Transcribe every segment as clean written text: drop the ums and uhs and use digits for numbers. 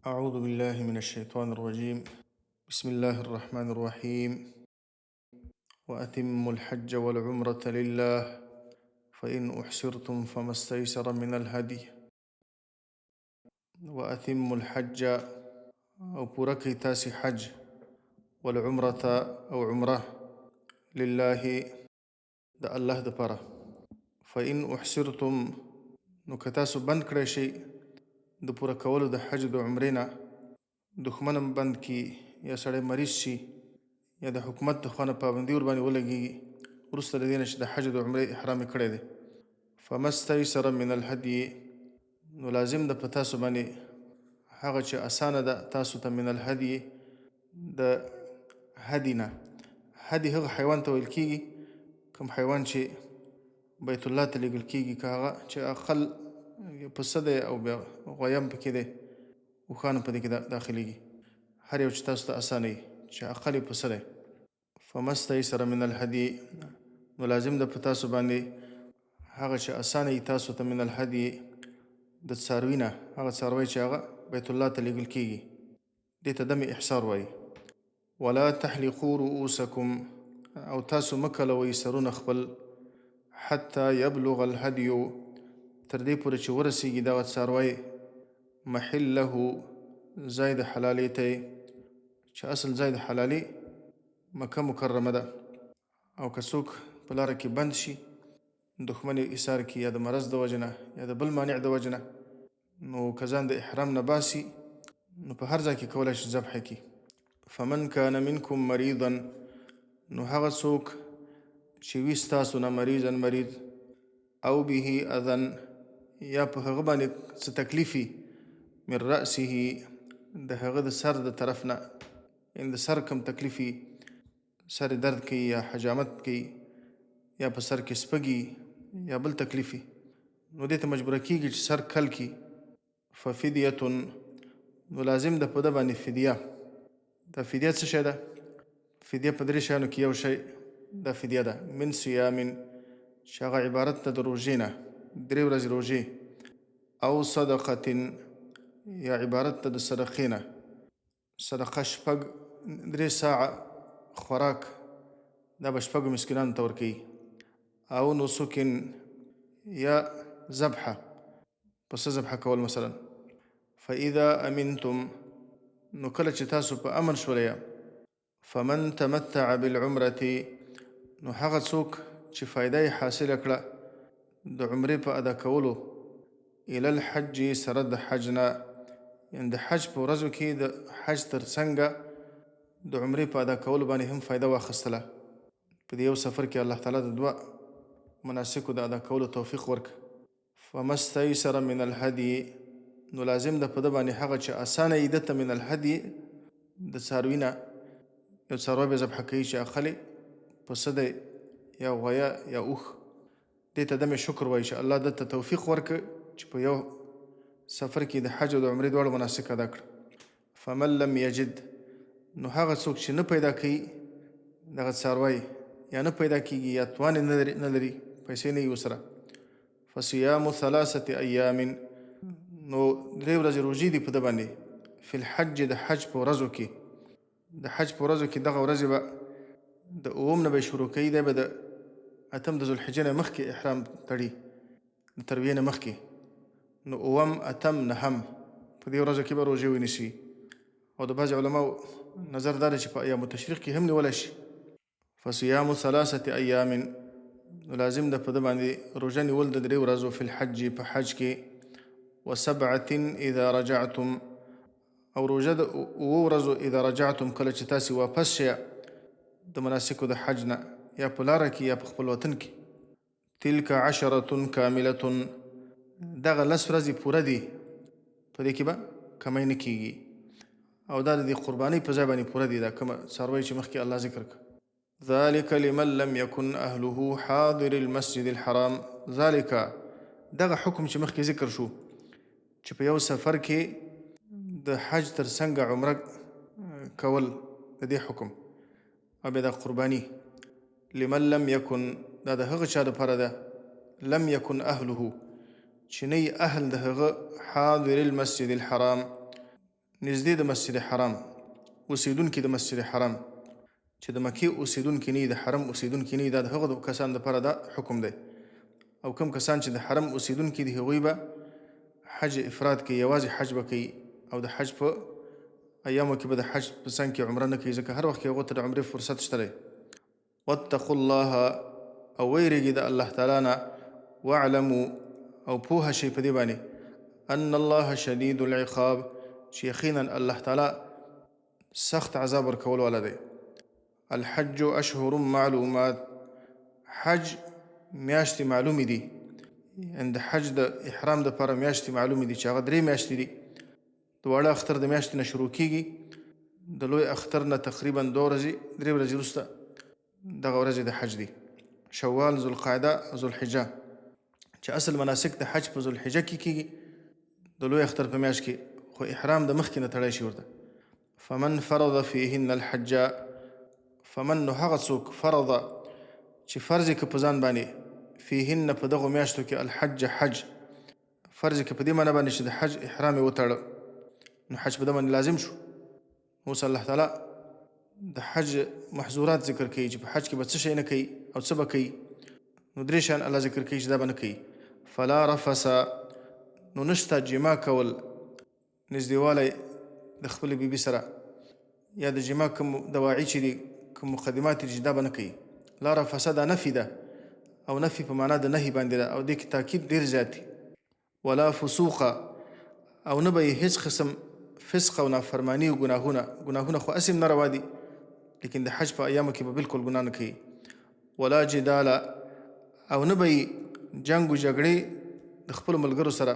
أعوذ بالله من الشيطان الرجيم. بسم الله الرحمن الرحيم. وأتموا الحج والعمرة لله فإن أحسرتم فما استيسر من الهدي. وأتموا الحج أو بركي تاسي حج، والعمرة أو عمرة لله دا الله دپاره. فإن أحسرتم نكتاسو بند کړی شي د پوره کولو د حج د عمرې نه، دښمنم بند کی یا سړی مریض شي یا د حکومت د خوا نه پابندي ورباندې ولګېږي وروسته له دې نه چې د حج د عمرې احرام یې کړی دی. فما استیسر من الهدي نو لازم ده په تاسو باندې هغه چې اسانه ده تاسو ته من الهدي د هدي نه. هدي هغه حیوان ته ویل کېږي کوم حیوان چې بیت الله ته لیږل کېږي، که هغه چې اقل پسه دی او بیا غویم پکې دی، اوښان په دې کې داخلېږي. هر یو چې تاسو ته اسانه وي چې اقل یې پسه دی. فما استیسر من الهدي نو لازم ده په تاسو باندې هغه چې اسانه وي تاسو ته من الهدي د څاروي نه، هغه څاروی چې هغه بیت الله ته لیږل کېږي، دې ته دم احصار وایي. ولا تحلقوا رؤوسکم او تاسو مه کلوئ سرونه خپل حتی یبلغ الهدي تر دې پورې چې ورسېږي دغه څاروی محله ځای د حلالۍ ته، چې اصل ځای د حلالۍ مکه مکرمه ده. او که څوک په لاره کې بند شي، دښمن یې ایثار کړي یا د مرض د وجې نه یا د بل مانع د وجې نه، نو که ځان د احرام نه باسي نو په هر ځای کې کولی شي ذبح کړي. فمن کان منکم مریضا نو هغه څوک چې وي ستاسو نه مریضا مریض، او به اذن یا په هغه باندې څه تکلیف وي، من رأسه د هغه د سر د طرف نه، یعنې د سر کم تکلیف وي، سر درد کوي یا حجامت کوي یا په سر کې سپږي یا بل تکلیف وي، نو دې ته مجبوره کېږي چې سر کل کړي. ففدیة نو لازم ده په ده باندې فدیه. دا فدیه څه شی ده؟ فدیه په درې شیانو کې یو شی دا فدیه ده. من صیام چې هغه عبارت ده د روژې نه، 3 ورځې روژې، او صدقة یا عبارت ده د صدقې نه. صدقه 3 ساعه خوراک، دا به 6 مسکینانو ته ورکوي. او نسک یا ذبحه، پسه ذبحه کول مثلا. فاذا امنتم نو کله چې تاسو په امن شولئ، فمن تمتع بالعمرة نو هغه څوک چې فایده یې حاصله کړه د عمرې په ادا کولو، الی الحج سره د حج نه، یعنې د حج په ورځو کې د حج تر څنګه د عمرې په ادا کولو باندې هم فایده واخیستله. په دې یو سفر کې الله تعالی د 2 مناسکو د ادا کولو توفیق ورک. فما استیسر من الهدي نو لازم ده په ده باندې هغه چې اسانه یي ده ته من الهدي د څاروي نه. یو څاروی به ذبحه کوي چې اخلي پسه دی یا غویه یا اوښ، دې ته دم شکر وایي چې الله ده ته توفیق ورکړ چې په یو سفر کې د حج او د عمرې دواړه مناسک ادا کړه. فمن لم یجد نو هغه څوک چې نه پیدا کوي دغه څاروی یا نه پیدا کېږي یا توان نه لري، پیسې نه وي ورسره، فصیام 3 ایام نو 3 ورځې روژې دي په ده باندې. فی الحج د حج په ورځو کې، د حج په ورځو کې دغه ورځې به د 9 نه به شروع کوي، دی به د 8 د ذوالحجې نه مخکې احرام تړي، د ترویې نه مخکې. نو 9 8 9 په دې ورځو کې به روژې ونیسي. او د بعضې علماو نظر دا دی چې په ایام تشریق کې هم نیولی شي. فصیام 3 ایام نو لازم ده په ده باندې روژه نیول د 3 ورځو فی الحج په حج کې. و7 اذا رجعتم او روژه د 9 ورځو اذا رجعتم کله چې تاسې واپس شئ د مناسکو د حج نه، یا په لاره کې یا په خپل وطن کې. تلک 10 کاملة دغه 10 ورځې پوره دي، په دې کې به کمی نه کېږي. او دا د قربانۍ په ځای باندې پوره دي، دا کومه څاروی چې مخکې الله ذکر کړه. ذلك لمن لم يكن أهله حاضر المسجد الحرام. ذلك دغه حکم چې مخکې ذکر شو چې په یو سفر کې د حج تر څنګه عمره کول، د دې حکم او بیا د قرباني. لمن لم يكن دا د هغه چا دپاره ده، لم يكن أهله چې نه اهل د هغه حاضر المسجد الحرام، نږدې د مسجد حرام اوسیدونکي د مسجد حرام چې د مکې اوسیدونکي نه د حرم اوسیدونکي نه دا د هغو کسانو دپاره دا حکم دی. او کوم کسان چې د حرم اوسیدونکي دي هغوی به حج افراد کوي، یوازې حج به کوي او د حج په ایامو کې به د حج په څنګ کې عمره نه کوي، ځکه هر وخت کې هغو ته د عمرې فرصت شته دی. واتقوا الله او ویرېږي د الله تعالی نه، واعلموا او پوهه شئ په دې باندې ان الله شدید العقاب چې یقینا الله تعالی سخت عذاب ورکول والا دی. الحج اشهر معلومات، حج میاشتې معلومې دي، یعنې د حج د احرام دپاره میاشتې معلومې دي چې هغه 3 میاشتې دي. د واړه اختر د میاشتې نه شروع کېږي، د لوی اختر نه تقریبا 2 ورځې 3 ورځې وروسته دغه ورځې د حج دي، شوال، ذوالقعده، ذوالحجه، چې اصل مناسک د حج په ذوالحجه کې کېږي، د لوی اختر په میاشت کې، خو احرام د مخکې نه تړی شي ورته. فمن فرض فیهن الحج، فمن نو هغه څوک فرض چې فرض یې که په ځان باندې فیهن په دغو میاشتو کې الحج حج، فرض یې که په دې معنی باندې چې د حج احرام یې وتړه نو حج په ده باندې لازم شو. اوس الله تعالی د حج محظورات ذکر کوي چې په حج کې به څه شی نه کوي او څه به کوي. نو 3 شیان الله ذکر کوي چې دا به نه کوي. فلا رفس، نو نشته جما کول، نږدېوالی د خپلې بیبي سره، یا د جما کوم دواعي چې دي، کوم مقدمات دي چې دا به نه کوي. لا رفس دا نفي ده، او نفي په معنا د نهي باندې ده، او دې کې تاکید ډېر زیات دي. ولا فسوق، او نه به یې هېڅ قسم فسق او نافرماني او ګناهونه خو اسم نه روا دي، لیکن د حج په ایامو کې به بالکل ګناه نه کوي. ولا جدال، او نه به یې جنګ و جګړې د خپلو ملګرو سره،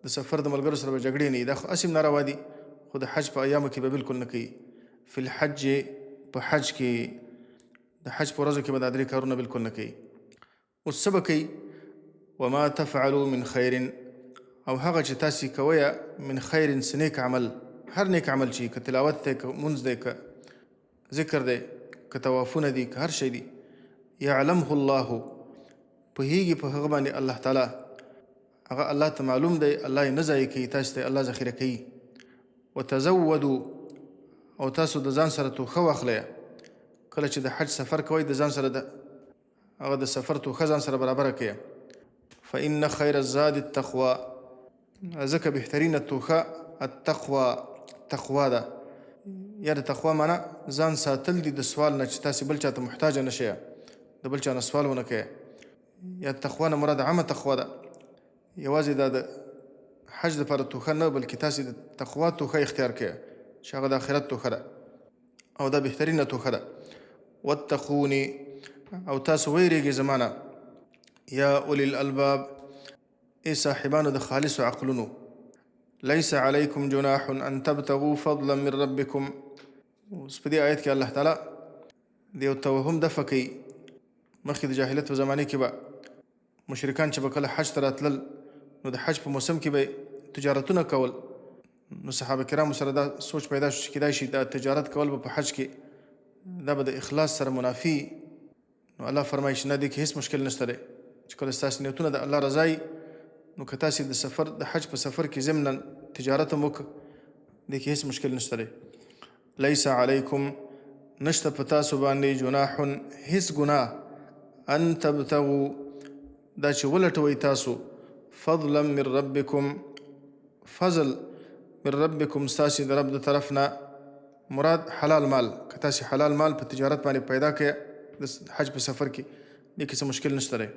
د سفر د ملګرو سره به جګړې نه وي، دا خو اسم نه روا دي، خو د حج په ایامو کې به بالکل نه کوي. فی الحج، په حج کې د حج په ورځو کې به دا 3 کارونه بالکل نه کوي. اوس څه به کوي؟ وما تفعلوا من خیر، او هغه چې تاسې کوئ من خیر څه نیک عمل، هر نیک عمل چې که تلاوت دی، که مونځ دی، که ذکر دی، که طوافونه دي، که هر شی دی، یعلمه الله، پوهیږي په هغه باندې الله تعالی، هغه الله ته معلوم دی، الله یې نه ضایع کوي، تاسو ته الله ذخیره کوي. وتزودوا، او تاسو د ځان سره توښه واخلئ، کله چې د حج سفر کوئ د ځان سره هغه د سفر توښه ځان سره برابره کړئ. فإن خیر الزاد التقوى، ځکه بهترینه توښه التقوى، تقوا ده، یا د تقوا معنا ځان ساتل دي د سوال نه، چې تاسې بل چا ته محتاجه نه شئ، د بل چا نه سوال ونه کوئ. یا تقوا نه مراد عامه تقوا ده، یوازې دا د حج دپاره توښه نه، بلکې تاسې د تقوا توښه اختیار کړئ چې هغه د آخرت توښه ده، او دا بهترینه توښه ده. واتقوني، او تاسو ویریږئ زما نه، یا اولی الالباب، ای صاحبانو د خالصو عقلونو. لیس علیکم جناح ان تبتغوا فضلا من ربکم. اوس په دې آیت کې الله تعالی د یو توهم دفع کوي. مخکې د جاهلیت په زمانې کې به مشرکان چې به کله حج ته راتلل نو د حج په موسم کې به تجارتونه کول، نو صحابه کرامو سره دا سوچ پیدا شو چې کیدای شي دا تجارت کول به په حج کې دا به د اخلاص سره منافي. نو الله فرمایي چې نه، دې کې هېڅ مشکل نشته دی، چې کله ستاسې نیتونه د الله رضا وي نو که تاسې د حج په سفر کې ضمنا تجارت هم وکړه، دې کې هېڅ مشکل نشته دی. لیس علیکم، نشته په تاسو باندې جناح هېڅ ګناه، ان تبتغوا دا چې ولټوئ تاسو فضلا من ربکم، فضل من ربکم ستاسې د رب د طرف نه، مراد حلال مال، که تاسې حلال مال په تجارت باندې پیدا کړئ د حج په سفر کې، دې کې څه مشکل نشته دی.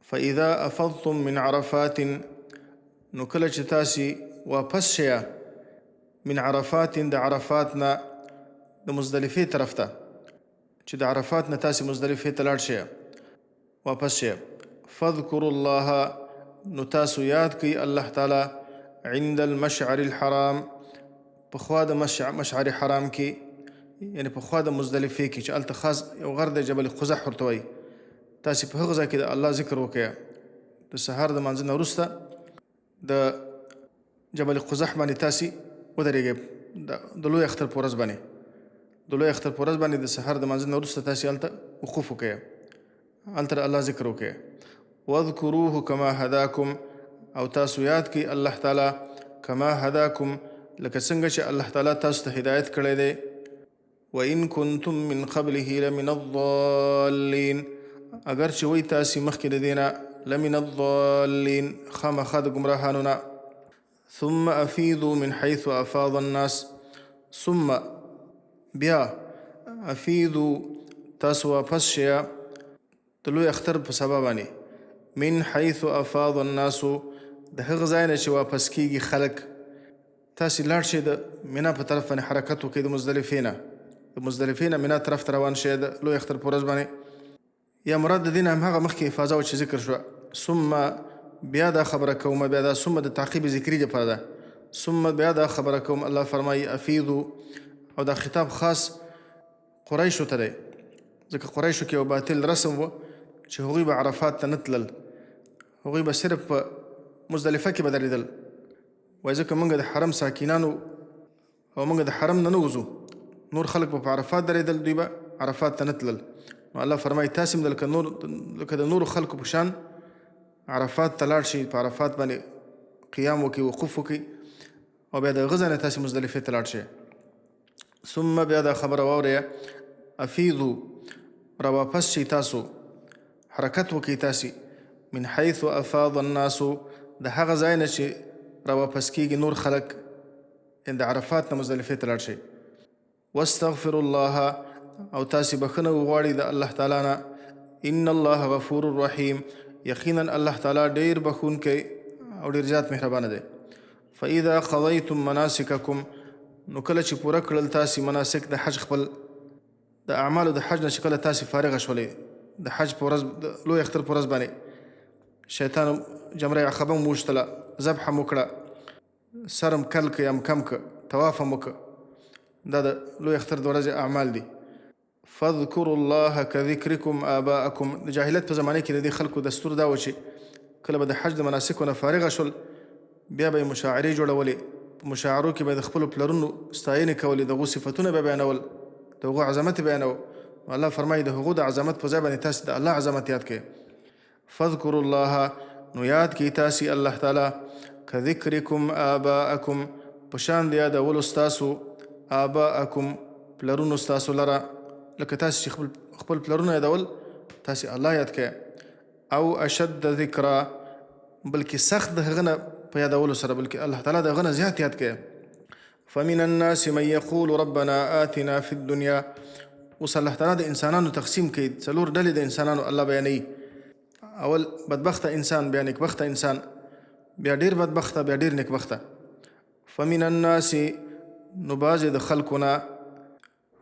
فاذا افضتم من عرفات، نو کله چې تاسې واپس شئ من عرفات، د عرفات نه د مزدلفې طرف ته، چې د عرفات نه تاسې مزدلفې ته لاړ شئ، واپس شئ. فاذکروا الله، نو تاسو یاد کړئ الله تعالی عند المشعر الحرام، پخوا د مشعر حرام کې، یعنی پخوا د مزدلفې کې، چې هلته خاص یو غر دی جبل قزح ورته وایي. تاسې په هغه ځای کې د الله ذکر وکړئ، د سهار د مانځه نه وروسته د جبل قزح باندې تاسې ودرېږئ، د لوی اختر په ورځ باندې، د لوی اختر په ورځ باندې د سهار د مانځه نه وروسته تاسې هلته وقوف وکړئ، هلته د الله ذکر وکړئ. واذکروه کما هداکم، او تاسو یاد کړئ الله تعالی کما هداکم، لکه څنګه چې الله تعالی تاسو ته هدایت کړی دی. وإن كنتم من قبله لمن الضالين، اگر چې وای تاسې مخکې د دې نه لمن الضالين خامخا د ګمراهانو نه. ثم أفيضوا من حيث أفاض الناس، ثم بیا افیدو تاسو واپس شیا د لوی اختر په سبب باندې من حيث افاض الناس د هغه ځای نه چې واپس کیږي خلک. تاسې لاړ شئ د مینا په طرف باندې حرکت وکړئ، د مزدلفې نه مینا طرف ته روان شئ د لوی اختر په ورځ باندې. یا مراد د دې نه همهغه مخکې افاظه و چې ذکر شوه. ثم بیا دا خبره کوم، بیا دا ثم د تعقیب ذکري دپاره ده. ثم بیا دا خبره کوم، الله فرمایي افیدو، او دا خطاب خاص قریشو ته دی، ځکه قریشو کې یو باطل رسم و چې هغوی به عرفات ته نه تلل، هغوی به صرف په مزدلفه کې به درېدل. وایي ځکه موږ د حرم ساکینانو او موږ د حرم نه نه وځو، نور خلک به په عرفات درېدل، دوی به عرفات ته نه تلل. نو الله فرمایي تاسې هم لکه د نورو خلکو په شان عرفات ته لاړ شئ، په عرفات باندې قیام وکړئ، وقوف وکړئ، او بیا د هغه ځای نه تاسې مزدلفې ته لاړ شئ. ثم بیا دا خبره واورئ، افیضو را واپس شئ تاسو، حرکت وکړئ تاسې من حیث افاض الناس د هغه ځای نه چې را واپس کېږي نور خلک، د عرفات نه مزدلفې ته لاړ شئ. واستغفر الله، او تاسې بخښنه وغواړئ د الله تعالی نه. ان الله غفور رحیم، یقینا الله تعالی ډېر بخښونکی او ډېر زیات مهربانه دی. فاذا قضیتم مناسککم، نو کله چې پوره کړل تاسې مناسک د حج خپل، د اعمالو د حج نه چې کله تاسې فارغه شولې د حج په ورځ، د لوی اختر په ورځ باندې شیطان جمره عقبه مو وشتله، ذبحه مو کړه، سر م کل که یا م کم که، طواف هم وکړه، دا د لوی اختر د ورځې اعمال دي. فاذکروا الله کذکرکم آباءکم، د جاهلیت په زمانه کې د دې خلکو دستور دا و چې کله به د حج د مناسکو نه فارغه شول بیا به یې مشاعرې جوړولې، په مشاعرو کې به د خپلو پلرونو ستاینې کولې، د هغو صفتونه به بیانول، د هغو عظمت بیانول. الله فرمایي د هغو د عظمت په ځای باندې تاسې د الله عظمت یاد کړئ. فاذکروا الله، نو یاد کړئ تاسې الله تعالی کذکرکم آباءکم، په شان د یادولو ستاسو آباءکم پلرونو ستاسو لره، لکه تاسې چې خپل پلرونه یادول تاسې الله یاد کړئ. او اشد ذکرا، بلکې سخت د هغه نه په یادولو سره، بلکې الله تعالی د هغه نه زیات یاد کړئ. فمن الناس من یقول ربنا آتنا فی الدنیا، اوس الله تعالی د انسانانو تقسیم کوي، څلور ډلې د انسانانو الله بیانوي. اول بدبخته انسان، بیا نیکبخته انسان، بیا ډېر بدبخته، بیا ډېر نیکبخته. فمن الناس، نو بعضې د خلکو نه،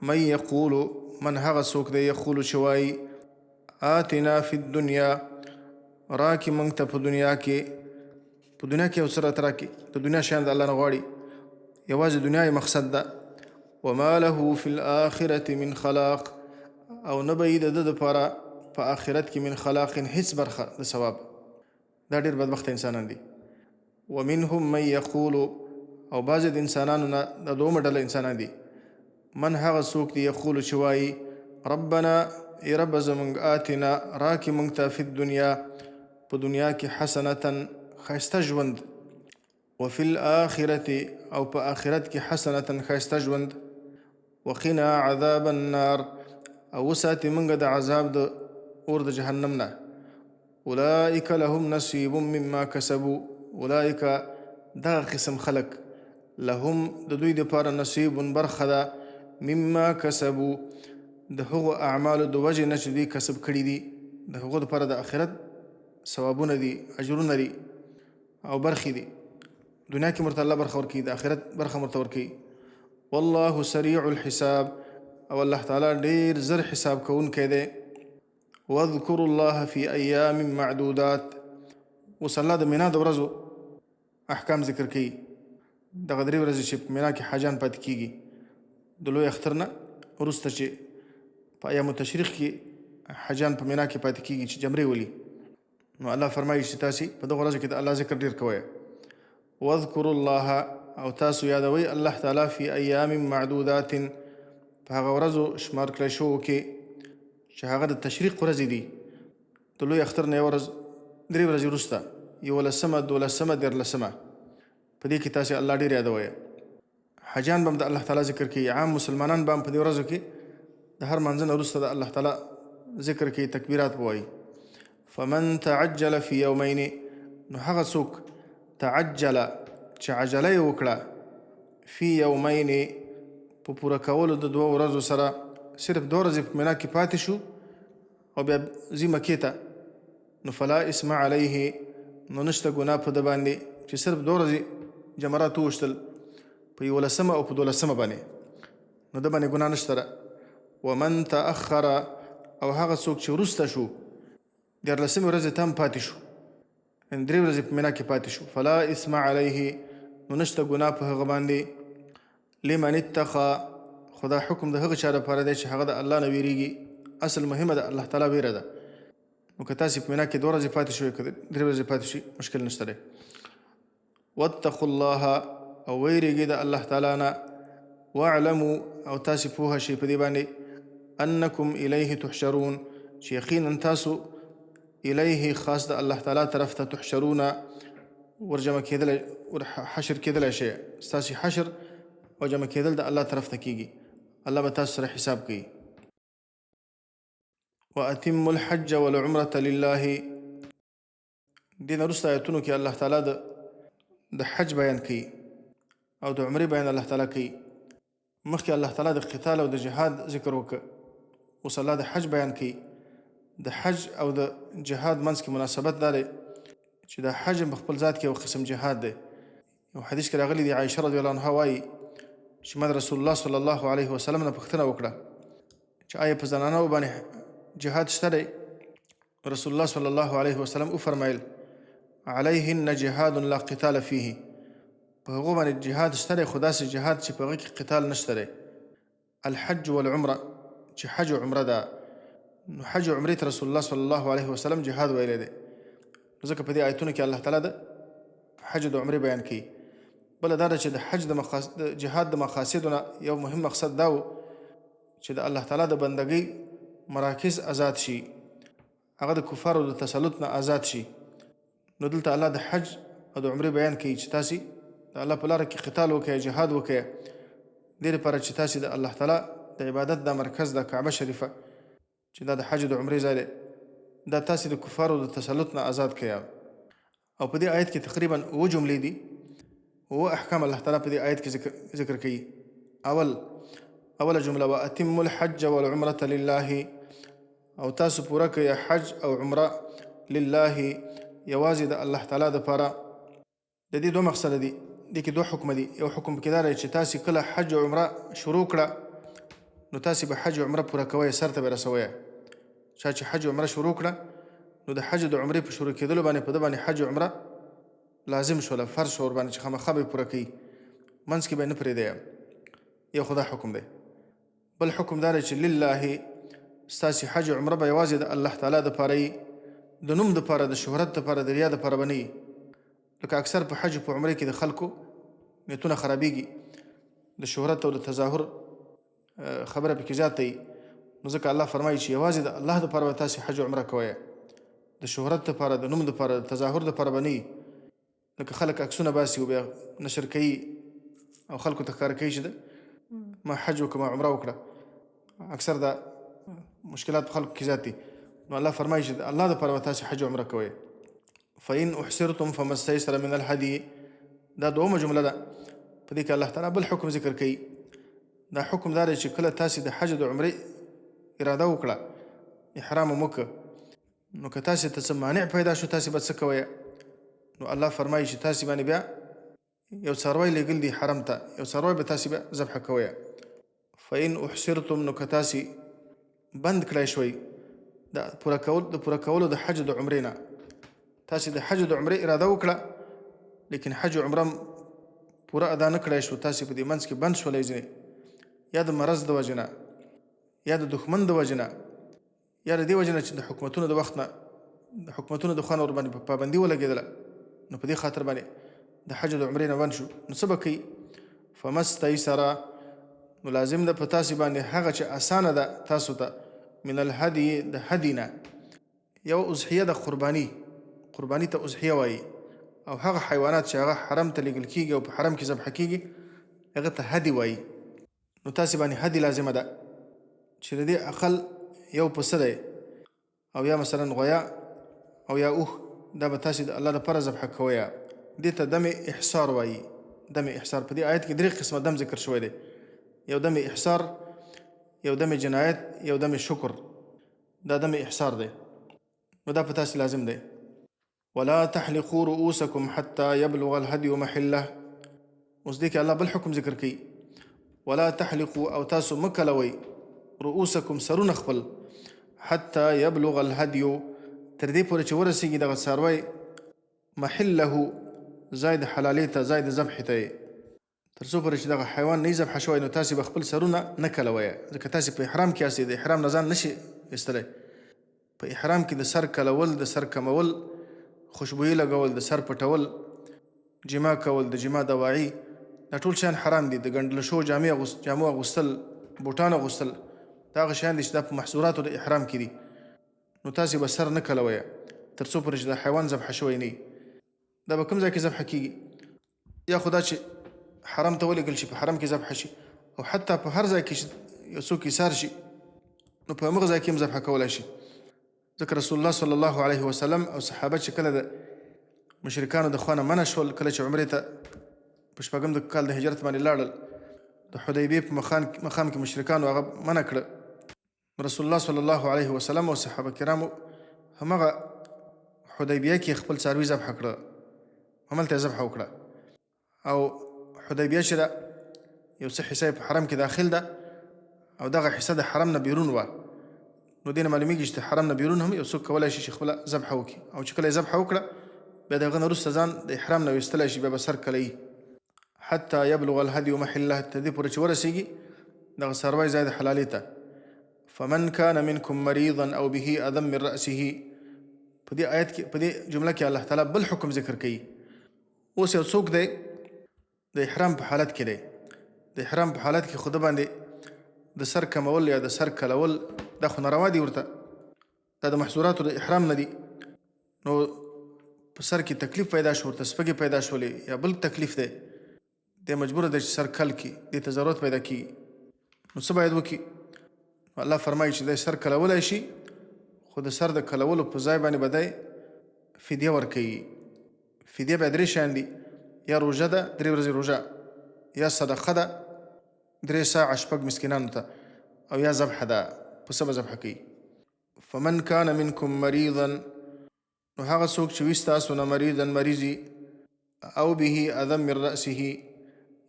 من یقولو، من هغه څوک دی، یقولو چې وایي آتنا فی الدنیا، راکې موږ ته په دنیا کې، په دنیا کې یو څه راته راکړي، د دنیا شیان د الله نه غواړي، یوازې دنیا یې مقصد ده. وما له فی الآخرة من خلاق، او نه به یې د ده دپاره په آخرت کې من خلاق هیڅ برخه د ثواب. دا ډېر بدبخته انسانان دي. ومنهم من یقولو، او بعضې د انسانانو نه د دومه ډله انسانان دي، من هغه څوک دی یقولو چې وایي ربنا، ای رب زمونږ، آتنا راکې موږ ته فی الدنیا، په دنیا کې حسنة ښایسته ژوند، وفي الآخرة، او په آخرت کې حسنة ښایسته ژوند، وقنا عذاب النار، او وساتې موږ د عذاب د اور د جهنم نه. اولئک لهم نصیب مما کسبوا، اولئک دغه قسم خلق، لهم د دوی دپاره نصیب برخه ده، مما کسبوا د هغو اعمالو د وجې نه چې دوی کسب کړي دي، د هغو دپاره د آخرت ثوابونه دي، اجرونه دي او برخې دي. دنیا کې مرته الله برخه ورکوي، د آخرت برخه مرته ورکوي. والله سریع الحساب، او الله تعالی ډېر زر حساب کوونکی دی. واذکروا الله فی ایام معدودات، اوس الله د مینا د ورځو احکام ذکر کوي. دغه درې ورځې چې په مینا کې حاجان پاتې کېږي د لوی اختر نه وروسته، چې په ایام تشریق کې حاجان په مینا کې پاتې کېږي چې جمرې ولي، نو الله فرمایي چې تاسې په دغه ورځو کې د الله ذکر ډېر کوئ. واذکروا الله، او تاسو یادوئ الله تعالی فی ایام معدودات، په هغه ورځو شمار کړی شوو کې چې هغه د تشریق ورځې دي، د لوی اختر نه یو ورځ، درې ورځې وروسته، 11، 12، 13، په دې کې تاسې الله ډېر یادوئ. حجان به هم د الله تعالی ذکر کوي، عام مسلمانان به هم په دې ورځو کې د هر منځ نه وروسته د الله تعالی ذکر کوي، تکبیرات به وایي. فمن تعجل فی یومین، نو هغه څوک تعجل چې عجله یې وکړه فی یومین په پوره کولو د 2 ورځو سره، صرف 2 ورځې په مینا کې پاتې شو او بیا ځي مکې ته، نو فلا اسم علیه، نو نشته ګناه په ده باندې چې صرف 2 ورځې جمرات وویشتل په 11 او په 12 باندې، نو ده باندې ګناه نشته ده. ومن تأخر، او هغه څوک چې وروسته شو 14 ورځې ته هم پاتې شو، یعنې 3 ورځې په مینا کې پاتې شو، فلا اسم علیه، نو نشته ګناه په هغه باندې. لمن اتقى، خدا حکم د هغه چا لپاره دی چې هغه د الله نه ویریږي. اصل مهمه ده الله تعالی ویره ده. نو که تاسې په مینا کې 2 ورځې پاتې شوئ، که 3 ورځې پاتې شي، مشکل نشته دی. واتقوا الله، او ویریږي د الله تعالی نه. واعلموا، او تاسې پوهه شئ په دې باندې، انکم الیه تحشرون، چې یقینا تاسو الیه خاص د الله تعالی طرف ته تحشرون ورجمع کېدلی، حشر کېدلی شئ. ستاسې حشر او جمع کېدل د الله طرف ته کېږي، الله به تاسو سره حساب کوي. واتم الحج والعمرة لله، دې نه وروسته آیتونو کې الله تعالی د حج بیان کوي او د عمرې بیان الله تعالی کوي. مخکې الله تعالی د قتال او د جهاد ذکر وکړ، اوس الله د حج بیان کوي. د حج او د جهاد منځ کې مناسبت دا دی چې د حج په خپل ذات کې یو قسم جهاد دی. یو حدیث کې راغلی دی، عایشه رضی الله عنها وایي چې ما د رسول الله صلی الله علیه وسلم نه پوښتنه وکړه چې آیا په زنانو باندې جهاد شته دی؟ رسول الله صلی الله علیه وسلم وفرمایل علیهن جهاد لا قتال فیه، په هغو باندې جهاد شته دی، خو داسې جهاد چې په هغه کې قتال نشته دی. الحج والعمره، چې حج او عمره ده، نو حج او عمرې ته رسول الله صلی الله علیه وسلم جهاد ویلی دی. ځکه په دې آیتونو کې الله تعالی د حج د عمرې بیان کوي. بله دا ده چې د حج د جهاد د مقاصدونه یو مهم مقصد دا و چې د الله تعالی د بندګۍ مراکز آزاد شي، هغه د کفارو د تسلط نه آزاد شي. نو دلته الله د حج او د عمرې بیان کوي چې تاسې د الله په لاره کې قتال وکړئ، جهاد وکړئ، دې لپاره چې تاسې د الله تعالی د عبادت دا مرکز د کعبه شریفه چې دا د حج د عمرې ځای دی، دا تاسې د کفارو د تسلط نه آزاد کړئ. او په دې آیت کې تقریبا 7 جملې دي، 7 احکام الله تعالی په دې آیت کې ذکر کوي. اوله جمله واتم الحج والعمرة لله، او تاسو پوره کړئ حج او عمره لله، یوازې د الله تعالی دپاره. د دې 2 مقصده دي، دې کې 2 حکم دي. یو حکم پکې دا دی چې تاسې کله حج او عمره شروع کړه، نو تاسې به حج او عمره پوره کوئ، سر ته به رسوئ. چا چې حج او عمره شروع کړه، نو د حج د عمرې په شروع کېدلو باندې په ده باندې حج او عمره لازم شوله، فرض شو ور باندې چې خامخا به یې پوره کوي، منځ کې به یې نه پرېږدی. یو خو دا حکم دی. بل حکم دا دی چې لله، ستاسې حج او عمره به یوازې د الله تعالی دپاره وي، د نوم دپاره، د شهرت دپاره، د ریا دپاره به نه وي. لکه اکثر په حج په عمرې کې د خلکو نیتونه خرابېږي، د شهرت او د تظاهر خبره پکې زیاته وي. نو ځکه الله فرمایي چې یوازې د الله دپاره به تاسې حج او عمره کوئ، د شهرت دپاره، د نوم دپاره، د تظاهر دپاره به نه وي. لکه خلک عکسونه باسي او بیا نشر کوي او خلکو ته ښکاره کوي چې ما حج وکړه، ما عمره وکړه. اکثر دا مشکلات په خلکو کې زیات دي. نو الله فرمایي چې د الله دپاره به تاسې حج او عمره کوئ. فإن احصرتم فما استيسر من الهدي، دا 2مه جمله ده. په دې کې الله تعالی بل حکم ذکر کوي. دا حکم دا دی چې کله تاسې د حج د عمرې اراده وکړه، احرام هم وکړه، نو که تاسې ته څه مانع پیدا شو، تاسې به څه کوئ؟ نو الله فرمایي چې تاسې باندې بیا یو څاروی لیږل دي حرم ته، یو څاروی به تاسې بیا ذبحه کوئ. فإن احصرتم، نو که تاسې بند کړی شوئ د پوره کولو د حج د عمرې نه، تاسې د حج د عمرې اراده وکړه، لیکن حج او عمره پوره ادا نه کړی شو، تاسې په دې منځ کې بند شولی، ځینې یا د مرض د وجې نه، یا د دښمن د وجې نه، یا د دې وجې نه چې د حکومتونو د وخت نه، د حکومتونو د خوا نه ورباندې پابندي ولګېدله، نو په دې خاطر باندې د حج د عمرې نه بند شو. نو څه به کوي؟ فما استیسر، نو لازم ده په تاسې باندې هغه چې اسانه ده تاسو ته، من الهدي، د هدي نه. یو اضحیه د قرباني ته اضحیه وایي، او هغه حیوانات چې هغه حرم ته لیږل کېږي او په حرم کې ذبحه کېږي، هغه ته هدي وایي. نو تاسې باندې هدي لازمه ده چې د دې اقل یو پسه دی او یا مثلا غویا او یا اوښ، دا به تاسې د الله دپاره ذبحه کوئ. دې ته دم احصار وایي. دم احصار په دې آیت کې 3 قسمه دم ذکر شوی دی. یو دم احصار، یو دم جنایت، یو دم شکر. دا دم احصار دی، نو دا په تاسې لازم دی. ولا تحلقوا رؤوسکم حتى يبلغ الهدي محله. اوس دې کې الله بل حکم ذکر کوي. ولا تحلقوا او تاسو مکلوي رؤوسکم سرونه خپل حتى يبلغ الهدي تر دې پورې چې ورسیږي دغه څاروی محله ځای د حلالۍ ته، ځای د ذبحې ته، تر څو پورې چې دغه حیوان نه ذبحه شوی، نو تاسې به خپل سرونه نه کلوئ. ځکه تاسې په احرام کې یاستئ، د احرام نه ځان نشي ایستلی. په احرام کې د سر کلول، د سر کمول، خوشبویي لګول، د سر پټول، جما کول، د جما دواعي، دا ټول شیان حرام دي. د ګنډل شو جامو اغوستل، بوټان اغوستل، دا هغه شیان دي چې دا په محظوراتو د احرام کې دي. نو تاسې به سر نه کلوئ تر څو پورې چې د حیوان ذبحه شوی نه وي. دا به کوم ځای کې ذبحه کېږي؟ یا خو دا چې حرم ته ولېږل شي، په حرم کې ذبحه شي، او حتی په هر ځای کې چې یو څوک ایثار شي، نو په همغه ځای کې هم ذبحه کولی شي. ځکه رسول الله صلی الله علیه وسلم او صحابه چې کله د مشرکانو د خوا نه منع شول، کله چې عمرې ته په 6 کال د هجرت باندې لاړل، د حدیبیې په مقام کې مشرکانو هغه منع کړه. رسول الله صلی الله علیه وسلم او صحابه کرامو همغه حدیبیه کې خپل څاروي ذبحه کړه، هملته یې ذبحه وکړه. او حدیبیه چې ده یو څه حصه په حرم کې داخل ده، او دغه حصه د حرم نه بیرون وه. نو دې نه معلومیږي چې د حرم نه بیرون هم یو څوک کولی شي چې خپله ذبحه وکړي، او چې کله یې ذبحه وکړه بیا د هغه نه وروسته ځان د احرام نه ویستلی شي، بیا به سر کلوي. حتی یبلغ الهدي محله، تر دې پورې چې ورسیږي دغه څاروی ځای د حلالۍ ته. فمن كان منكم مريضا او به اذى من رأسه. په دې آیت کې، په دې جمله کې الله تعالی بل حکم ذکر کوي. اوس یو څوک دی د احرام په حالت کې دی، د احرام په حالت کې خو ده باندې د سر کمول یا د سر کلول دا خو ناروا دي، ورته دا د محظوراتو د احرام نه دي. نو په سر کې تکلیف پیدا شو، ورته سپږې پیدا شولې یا بل تکلیف دی، دی مجبور دی چې سر کل کړي، دې ته ضرورت پیدا کېږي. نو څه باید وکړي؟ الله فرمایي چې دی سر کلولی شي، خو د سر د کلولو په ځای باندې به دی فدیه ورکوي. فدیه بیا 3 شیان دي: یا روژه ده 3 ورځې روژه، یا صدقه ده 3 ساعه 6 مسکینانو ته، او یا ذبحه ده، پسه به ذبحه کوي. فمن کان منکم مریضا، نو هغه څوک چې وي ستاسو نه مریضا مریضي، او به اذى من رأسه،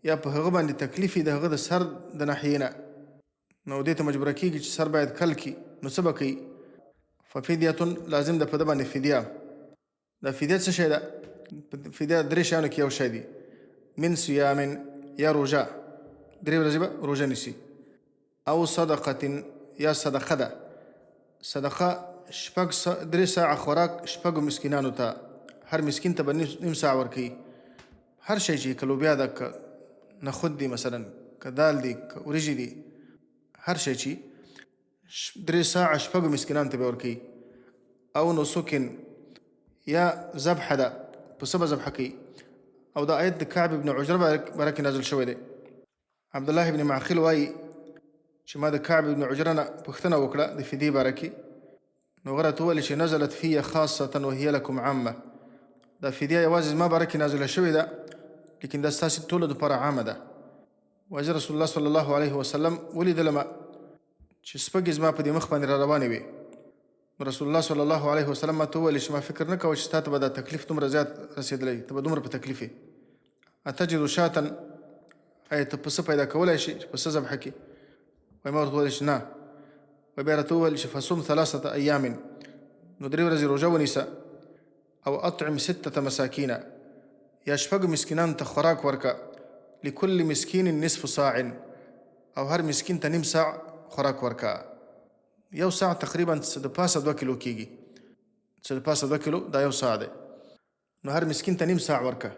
یا په هغه باندې تکلیف د هغه د سر د ناحیې نه، نو دې ته مجبوره کېږي چې سر باید کل کړي. نو څه به کوي؟ ففدیة، لازم ده په ده باندې فدیه. دا فدیه څه شی ده؟ فدیه 3 شیانو کې یو شی دی: من صیام، یا روژه 3 ورځې به روژه نیسي، او صدقه، یا صدقه ده، صدقه 3 ساعه خوراک 6 مسکینانو ته، هر مسکین ته به 1 ساعه ورکوي. هر شی چې که لوبیا ده، که نخود دی مثلا، که دال دی، که وریجې دي، هر شی چې 3 ساعه 6 مسکینانو ته به ورکوي. او نسکن، یا ذبحه ده، پسه به ذبحه کوي. او دا آیت د کعب ابن عجره باره کې نازل شوی دی. عبدالله ابن معقل وایي چې ما د کعب ابن عجره نه پوښتنه وکړه د فدیې باره کې، نو هغه راته وویل چې نزلت فی خاصه وهي لکم عامه. دا فدیه یوازې زما باره کې نازله شوې ده، لیکن دا ستاسې ټولو دپاره عامه ده. واځي رسول الله صلی الله علیه وسلم ولیدلمه چې سپږې زما په دې مخ باندې را روانې وې. رسول الله صلی الله علیه وسلم ما ته وویل چې ما فکر نه کوه چې تا ته به دا تکلیف دومره زیات رسېدلی، ته به دومره په تکلیف یې. اتجد شاة، آیا ته پسه پیدا کولی شي چې پسه ذبحه کړي؟ وایي ما ورته وویل چې نه. وایي بیا راته وویل چې فصوم 3 ایام، نو 3 ورځې روژه ونیسه، او اطعم 6 مساکین، یا 6 مسکینانو ته خوراک ورکه، لكل مسکین نصف صاع، او هر مسکین ته 1/2 ساع خوراک ورکه. 1 ساع تقریبا څه د پاسه 2 کیلو کېږي، څه د پاسه 2 کیلو دا 1 ساع دی. نو هر مسکین ته 1/2 ساع ورکه.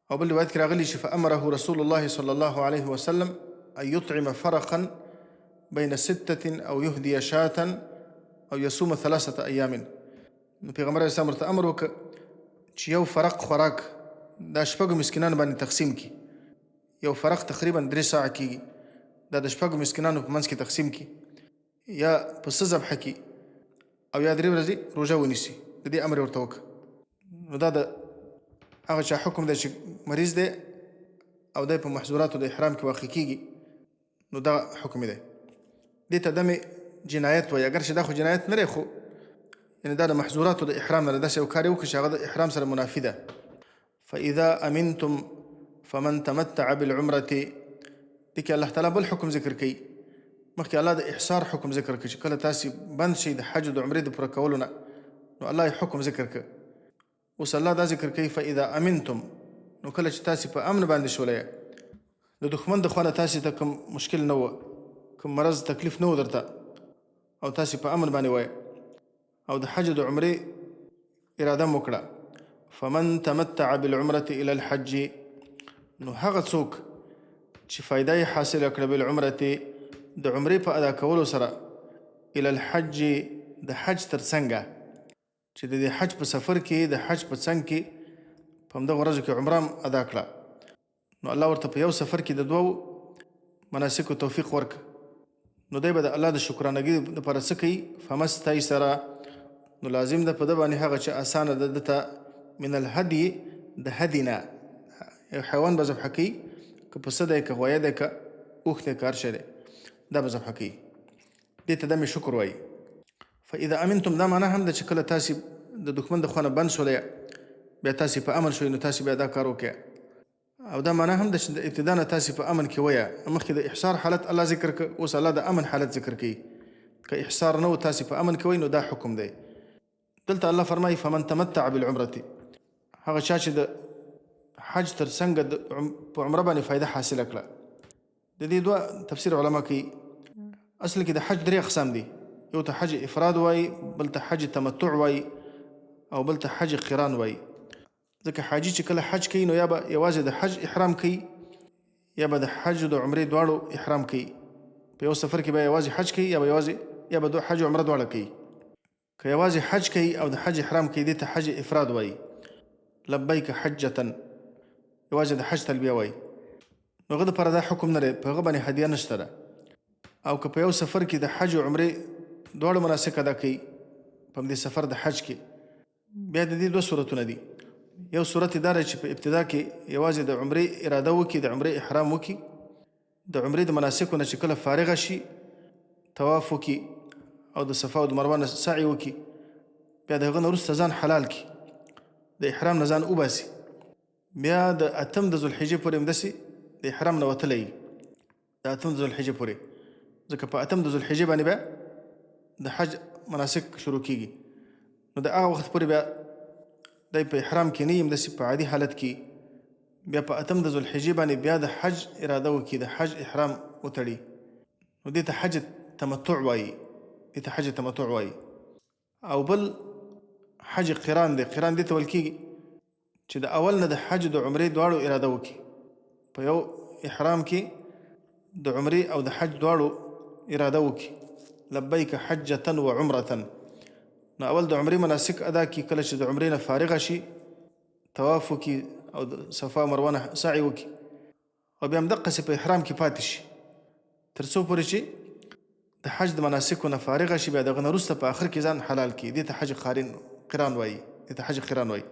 او بل روایت کې راغلی چې فأمره رسول الله صلی الله علیه وسلم ان يطعم فرقا بین 6 او يهدي شاة او يصوم 3 ایام. نو پیغمبر علیه السلام ورته امر وکړ چې یو فرق خوراک دا 6 مسکینان باندې تقسیم کړي، یو فرق تقریبا 3 ساعه کېږي، دا د شپږو مسکینانو په منځ کې تقسیم کړي، یا په څه ذبحه کړي او یا 3 ورځې روژه ونیسي، د دې امر ورته وکړه. نو دا د هغه چا حکم دی چې مریض دی او دی په محظوراتو د احرام کې واقع کېږي، نو دا حکم دی. دې ته دم جنایت وایي، اگر چې دا خو جنایت نه دی، خو یعنې دا د محظوراتو د احرام نه داسې یو کار یې وکړي چې هغه د احرام سره منافي ده. فاذا امنتم فمن تمتع بالعمرة، دې کې الله تعالی بل حکم ذکر کوي. مخکې الله د احصار حکم ذکر کړي چې کله تاسې بند شئ د حج او د عمرې د پوره کولو نه، نو الله یې حکم ذکر کړ. اوس الله دا ذکر کوي فاذا امنتم، نو کله چې تاسې په امن باندې شولی، د دښمن د خوا نه تاسې ته کوم مشکل نه و، کوم مرض تکلیف نه و درته، او تاسې په امن باندې وایه او د حج او د عمرې اراده مو وکړه. فمن تمتع بالعمرة الى الحج، نو هغه څوک چې فایده یې حاصله کړه بالعمرة، د عمرې په ادا کولو سره، الى الحج، د حج تر څنګه، چې د حج په سفر کې، د حج په څنګ کې په همدغه ورځو کې عمره ادا کړه، نو الله ورته په یو سفر کې د 2 مناسکو توفیق ورکړه. نو دی به د الله د شکرانګي دپاره څه کوي؟ فمستیسره، نو لازم ده په ده باندې هغه چې اسانه ده دته من الهدي، د هدي نه یو حیوان به ذبحه کوي، که پسه دی، که غویه دی، که اوښ دی، که هر شی دی، دا به ذبحه کوي. دې ته دمې شکر وایي. فاذا امنتم، دا معنا هم ده چې کله تاسې د دښمن د خوا نه بند شولی، بیا تاسې په امن شوئ، نو تاسې بیا دا کار وکړئ. او دا معنا هم ده چې د ابتدا نه تاسې په امن کې وایه. مخکې د احصار حالت الله ذکر کړ، اوس الله د امن حالت ذکر کوي. که احصار نه و تاسې په امن کې وایي، نو دا حکم دی. دلته الله فرمایي فمن تمتع بالعمرة، هغه چا چې د حج تر څنګه په عمره باندې فایده حاصله کړه. د دې 2 تفسیر علما کوي. اصل کې د حج 3 اقسام دي، یو ته حج افراد وایي، بل ته حج تمتع وایي، او بل ته حج قران وایي. ځکه حاجي چې کله حج کوي، نو یا به یوازې د حج احرام کوي، یا به د حج او د عمرې دواړو احرام کوي. په یو سفر کې به یوازې حج کوي، یا به حج او عمره دواړه کوي. که یوازې حج کوي او د حج احرام کوي، دې ته حج افراد وایي. لبیک حجة، یوازې د حج تلبیه وایي. نو هغه دپاره دا حکم نه دی، په هغه باندې هدیه نشته ده. او که په یو سفر کې د حج او عمرې دواړه مناسک ادا کوي، په همدې سفر د حج کې، بیا د دې 2 صورتونه دي. یو صورت دا دی چې په ابتدا کې یوازې د عمرې اراده وکړي، د عمرې احرام وکړي، د عمرې د مناسکو نه چې کله فارغه شي، طواف وکړي او د صفا او د مروه نه سعی وکړي، بیا د هغه نه وروسته ځان حلال کړي، د احرام نه ځان وباسي، بیا د 8 د ذوالحجې پورې همداسې د احرام نه وتلی وي، د 8 د ذوالحجې پورې، ځکه په 8 د ذوالحجې باندې بیا د حج مناسک شروع کېږي. نو د هغه وخت پورې بیا دی په احرام کې نه یم، داسې په عادي حالت کې بیا په 8 د ذوالحجې باندې بیا د حج اراده وکړي، د حج احرام وتړي، نو دې ته حج تمتع وایي، دې ته حج تمتع وایي. او بل حج قران دی. قران دې ته ویل کېږي چې د اول نه د حج د عمرې دواړو اراده وکړي، په یو احرام کې د عمرې او د حج دواړو اراده وکړي، لبیک حجة و عمرة. نو اول د عمرې مناسک ادا کړي، کله چې د عمرې نه فارغه شي، طواف وکړي او د صفا او مروه نه سعی وکړي، او بیا همدقسې په احرام کې پاتې شي تر څو پورې چې د حج د مناسکو نه فارغه شي، بیا دغه نه وروسته په آخر کې ځان حلال کړي. دې ته حج قران وایي، دې ته حج قران وایي.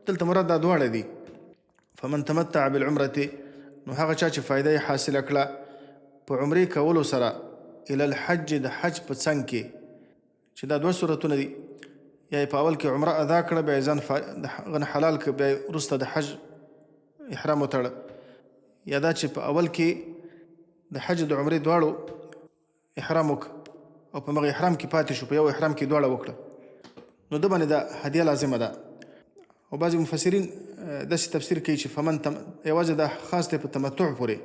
دلته مراد دا 2 دي. فمن تمتع بالعمرة، نو هغه چا چې فایده یې حاصله کړه په عمرې کولو سره، الى الحج، د حج په څنګ کې، چې دا 2 صورتونه دي. یا په اول کې عمره ادا کړه، بیا ځان غن حلال کړه، بیا وروسته د حج احرام وتړه، یا دا چې په اول کې د حج د عمرې دواړو احرام وکړه او په مغه احرام کې پاتې شو، په یو احرام کې دواړه وکړه، نو د باندې دا هدیه لازمه ده. او بعضې مفسرین داسې تفسیر کوي چې فمن یوازې دا خاص دی په تمتع پورې.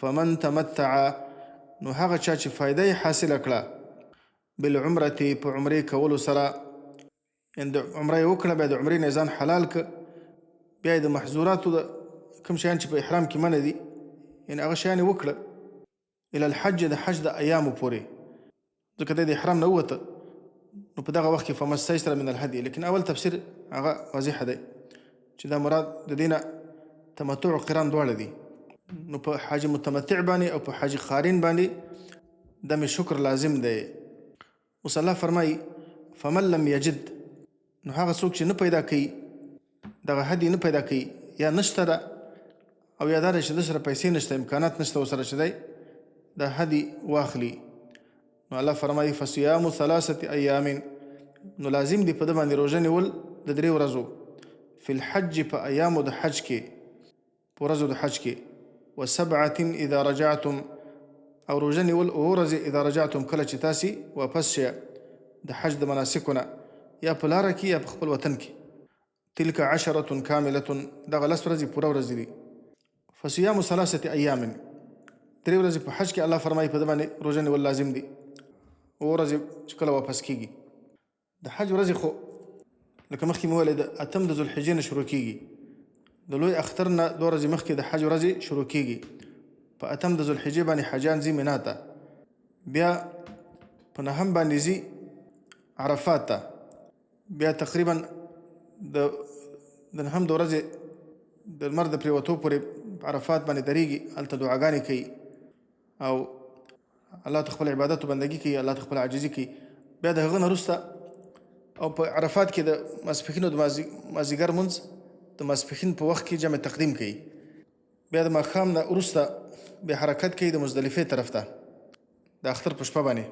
فمن تمتع، نو هغه چا چې فایده یې حاصله کړه بالعمرة، په عمرې کولو سره، یعنې د عمره یې وکړه، بیا د عمرې نه ځان حلال کړه، بیا یې د محظوراتو د کوم شیان چې په احرام کې منع دي، یعنې هغه شیان یې وکړه الى الحج، د حج د ایامو پورې، ځکه دی د احرام نه ووته، نو په دغه وخت کې فمستیسر من الهدي. لیکن اول تفسیر هغه واضح دی چې دا مراد د دې نه تمتع قران دواړه دي. نو په حج متمتع باندې او په حج قارن باندې دم شکر لازم دی. اوس الله فرمایي فمن لم یجد، نو هغه څوک چې نه پیدا کوي دغه هدي نه پیدا کوي یا نشته ده او یا دا ده چې د سره پیسې نشته، امکانات نشته ورسره چې دی د هدي واخلي، نو الله فرمایي فصیام 3 ایام، نو لازم دی په ده باندې روژه نیول د 3 ورځو فی الحج په ایامو د حج کې، په ورځو د حج کې، و7 اذا رجعتم او روژه نیول 9 ورځې اذا رجعتم کله چې تاسې واپس شئ د حج د مناسکو نه، یا په لاره کې یا په خپل وطن کې. تلک 10 کاملة، دغه 10 ورځې پوره ورځې دي. فصیام 3 ایام، 3 ورځې په حج کې الله فرمایي په ده باندې روژه نیول لازم دي، 9 ورځې چې کله واپس کېږي. د حج ورځې خو لکه مخکې مې ویلې د 8 د ذوالحجې نه شروع کېږي، د لوی اختر نه 2 ورځې مخکې د حج ورځې شروع کېږي. په 8 د ذوالحجې باندې حاجیان ځي مینا ته، بیا په 9 باندې ځي عرفات ته، بیا تقریبا د 9 د ورځې د لمر د پرېوتو پورې عرفات باندې درېږي، هلته دعاګانې کوي او الله ته خپل عبادت و بندګي کوي، الله ته خپل عاجزي کوي. بیا د هغه نه وروسته او په عرفات کې د ماسپښین او د مازدیګر لمونځ د ماسپښین په وخت کې جمع تقدیم کوي. بیا د ماښام نه وروسته بیا حرکت کوي د مزدلفې طرف ته، د اختر په شپه باندې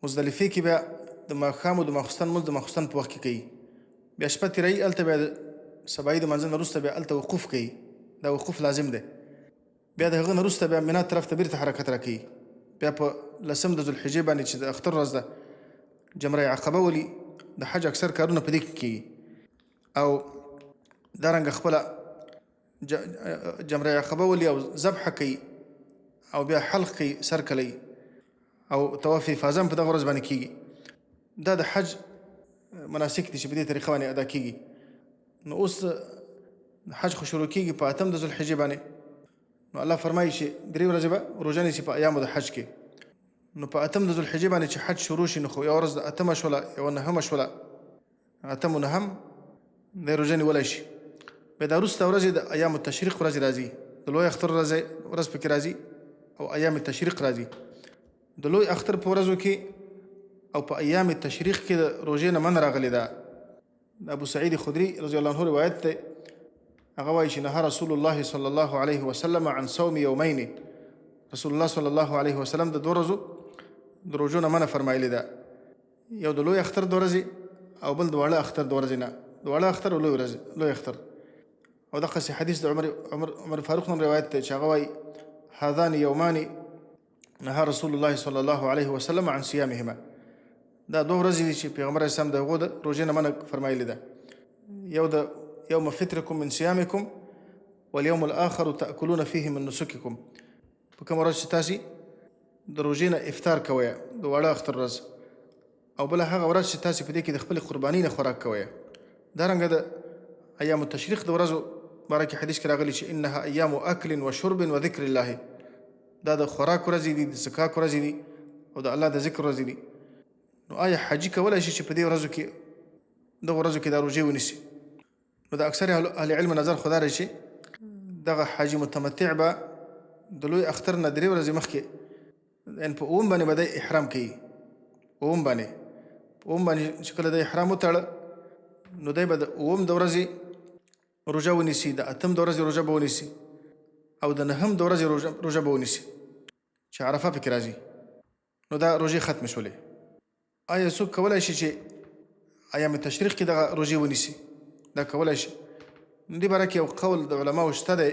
مزدلفې کې بیا د ماښام او د ماخوستن لمونځ د ماخوستن په وخت کې کوي. بیا شپه تېروي، هلته بیا د سبایي د مانځه نه وروسته بیا هلته وقوف کوي، دا وقوف لازم دی. بیا د هغه نه وروسته بیا مینا طرف ته بیرته حرکت را کوي. بیا په 10 د ذوالحجې باندې چې د اختر ورځ ده جمره عقبه ولي، د حج اکثر کارونه په دې کې کېږي او دارنګه خپله جمره عقبه ولي او ذبحه کوي او بیا حلق کوي، سر کلی او طواف افاظه په دغه ورځ باندې کېږي. دا د حج مناسک دي چې په دې طریقه باندې ادا کېږي. نو اوس حج خو شروع کېږي په 8 د ذوالحجې باندې، نو الله فرمایي چې 3 ورځې به روژه نیسي په ایامو د حج کې. نو په 8 د ذوالحجې باندې چې حج شروع شي، نو خو یوه ورځ د 8 شوله، یوه 9 شوله، 8 و 9 دی روژه نیولی شي. بیا دا وروسته ورځې د ایام التشریق ورځې راځي، د لوی اختر ورځ پکې راځي او ایام التشریق راځي. د لوی اختر په ورځو کې او په ایام التشریق کې د روژې نه من راغلی ده. د ابو سعید خدري رضی الله عنه روایت دی، هغه وایي چې نهى رسول الله صلی الله علیه وسلم عن صوم یومین، رسول الله صلی الله علیه وسلم د 2 ورځو د روژو نه منع فرمایلې ده، یو د لوی اختر 2 ورځې او بل د واړه اختر 2 ورځې نه، د واړه اختر او لوی اختر. او دقسې حدیث د عمر فاروق نه روایت دی چې هغه وایي هذان یومان نهى رسول الله صلی الله علیه وسلم عن صيامهما، دا 2 ورځې دي چې پیغمبر اسلام د هغو د روژې نه منع فرمایلې ده، یو د یوم فطرکم من صیامکم والیوم الاخر تأکلون فیه من نسککم، په کومه ورځ چې تاسې د روژې نه افطار کوئ د واړه اختر ورځ، او بله هغه ورځ چې تاسې په دې کې د خپلې قربانۍ نه خوراک کوئ. دارنګه د ایام التشریق د ورځو باره کې حدیث کې راغلي چې انها ایام اکل و شرب و ذکر الله، دا د خوراک ورځې دي، د څښاک ورځې دي او د الله د ذکر ورځې دي. نو آیا حاجي کولی شي چې په دې ورځو کې دغه ورځو کې دا روژې ونیسي؟ نو د اکثر اهل علم نظر خو دا دی چې دغه حاجي متمتع به د لوی اختر نه 3 ورځې مخکې یعنې په 9 باندې به دی احرام کوي، 9 باندې چې کله دی احرام وتاړه نو دی به د 9 د ورځې روژه ونیسي، د 8 د ورځې روژه به ونیسي او د 9 د ورځې روژه به ونیسي چې عرفه پکې راځي. نو دا روژې ختمې شولې. آیا څوک کولی شي چې ایام تشریق کې دغه روژې ونیسي؟ دا کولی شي. دې باره کې یو قول د علماو شته دی،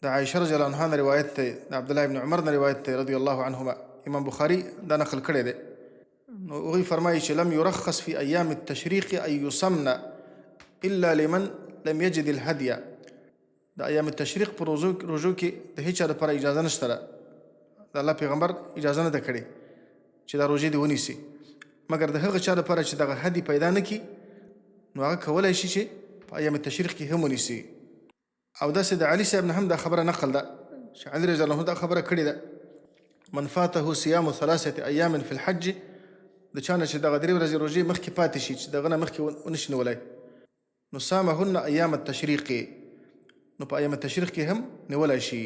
د عایشه رضی الله عنها نه روایت دی، د عبدالله ابن عمر نه روایت دی رضی الله عنهما، امام بخاري دا نقل کړی دی. نو هغوی فرمایي چې لم يرخص في ایام التشریق ان یصمن الا لمن لم یجد الهدی، د ایام التشریق په روژو کې د هیچ چا لپاره اجازه نشته ده، د الله پیغمبر اجازه نه ده کړې چې دا روژې دې ونیسي، مګر د هغه چا لپاره چې دغه هدي پیدا نه کړي نو هغه کولی شي چې په ایام تشریق کې هم ونیسي. او داسې د علي صاحب نه هم دا خبره نقل ده چې علي رضی الله عنه دا خبره کړې ده، من فاته صيام 3 ایام فی الحج، د چا نه چې دغه 3 ورځې روژې مخکې پاتې شي چې دغه نه مخکې ونشي نیولی، نو صامهن ایام التشریق، نو په ایام تشریق کې هم نیولی شي،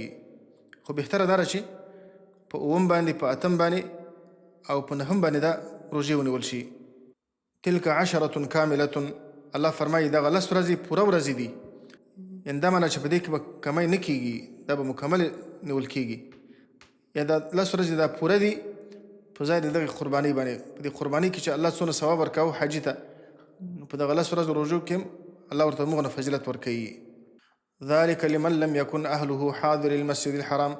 خو بهتره دا چې په 9 باندې، په 8 باندې او په 9 باندې دا روژې ونیول شي. تلک 10 کاملة، الله فرمایي دغه 10 ورځې پوره ورځې دي، یعنې دا معنی چې په دې کې به کمی نه کېږي، دا به مکمل نیول کېږي، یا دا 10 ورځې دا پوره دي په ځای د دغې قربانۍ باندې. په دې قربانۍ کې چې الله څونه ثواب ورکاوه حاجي ته، په دغه 10 ورځو روژو کې هم الله ورته مغنه فضیلت ورکوي. ذلك لمن لم يكن أهله حاضر المسجد الحرام،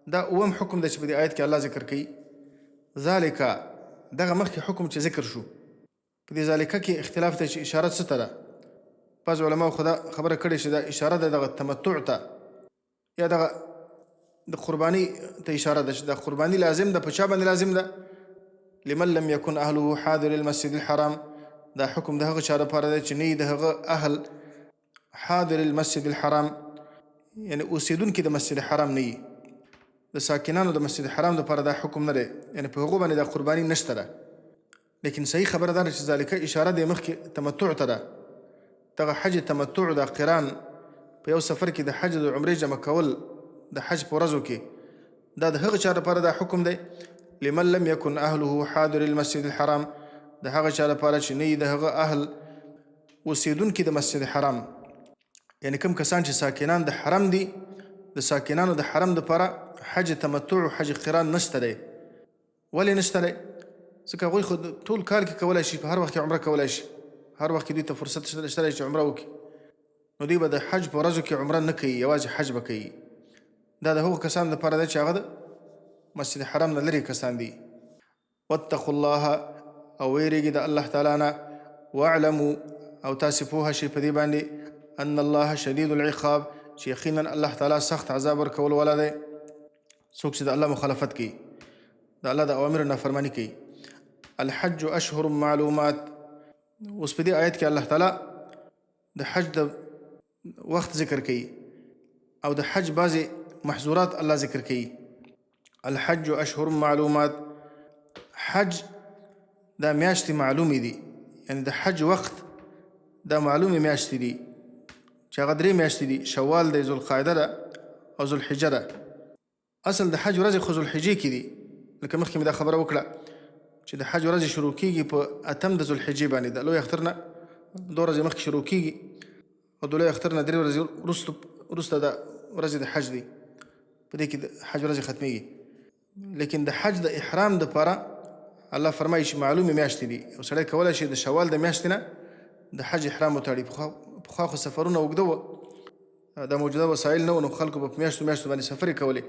دا اوم حکم دی چې په دې آیت کې الله ذکر کوي. ذلك دغه مخکې حکم چې ذکر شو، په دې ذالکه کې اختلاف دی چې اشاره څه ته ده. بعض علماو خدا خبره کړې چې دا اشاره ده دغه تمتع ته، یا دغه د قرباني ته اشاره ده چې دا قرباني لازم ده. په چا باندې لازم ده؟ لمن لم يكن أهله حاضر المسجد الحرام، دا حکم د هغه چا لپاره دی چې نه د هغه اهل حاضر المسجد الحرام، یعنی اوسیدونکي د مسجد حرام نه وي. د ساکنانو د مسجد حرام لپاره دا حکم نه دی، یعنی په هغو باندې دا قرباني نشته ده. لیکن صحیح خبره دا چې ذالکه اشاره دی مخکې تمتع ته ده. دغه حج تمتع دا قران په یو سفر کې د حج د عمرې جمع کول د حج په ورځو کې، دا د هغه چا لپاره دا حکم دی. لمن لم يكن أهله حاضر المسجد الحرام، د هغه چا لپاره چې نه د هغه اهل اوسیدونکي د مسجد حرام، یعنی کوم کسان چې ساکنان د حرم دي، د ساکنانو د حرم لپاره حج تمتع او حج قران نشته دی. ولې نشته دی؟ ځکه هغوی خو ټول کال کې کولی شي، په هر وخت کې عمره کولی شي، هر وخت کې دوی ته فرصت شته دی چې عمره وکړي. نو دوی به د حج په ورځو کې عمره نه کوي، یوازې حج به کوي. دا د هغو کسانو لپاره دی چې هغه د مسجد حرام نه لرې کسان دي. واتقوا الله، او ویرېږي د الله تعالی نه. واعلموا، او تاسې پوهه شئ په دې باندې، ان الله شدید العقاب، چې یقینا الله تعالی سخت عذاب ورکول والا دی څوک چې د الله مخالفت کوي، د الله د اوامرو نافرماني کوي. الحج اشهر معلومات، اوس په دې آیت کې الله تعالی د حج د وخت ذکر کوي او د حج بعضې محظورات الله ذکر کوي. الحج اشهر معلومات، حج دا میاشتې معلومې دي، یعنی د حج وخت دا معلومې میاشتې دي چې هغه 3 میاشتې دي، شوال دی، ذوالقاعده ده او ذوالحجه ده. اصل د حج ورځې خو ذوالحجې کې دي، لکه مخکې مې دا خبره وکړه چې د حج ورځې شروع کېږي په 8 د ذوالحجې باندې، د لوی اختر نه 2 ورځې مخکې شروع کېږي او د لوی اختر نه 3 ورځې وروسته د ورځې د حج دی، په دې کې د حج ورځې ختمېږي. لیکن د حج د احرام دپاره الله فرمایي چې معلومې میاشتې دي. یو سړی کولی شي د شوال د میاشتې نه د حج احرام وتړي. پخوا خو سفرونه اوږده وه، دا موجوده وسایل نه وو، نو خلکو به په میاشتو باندې سفرې کولې،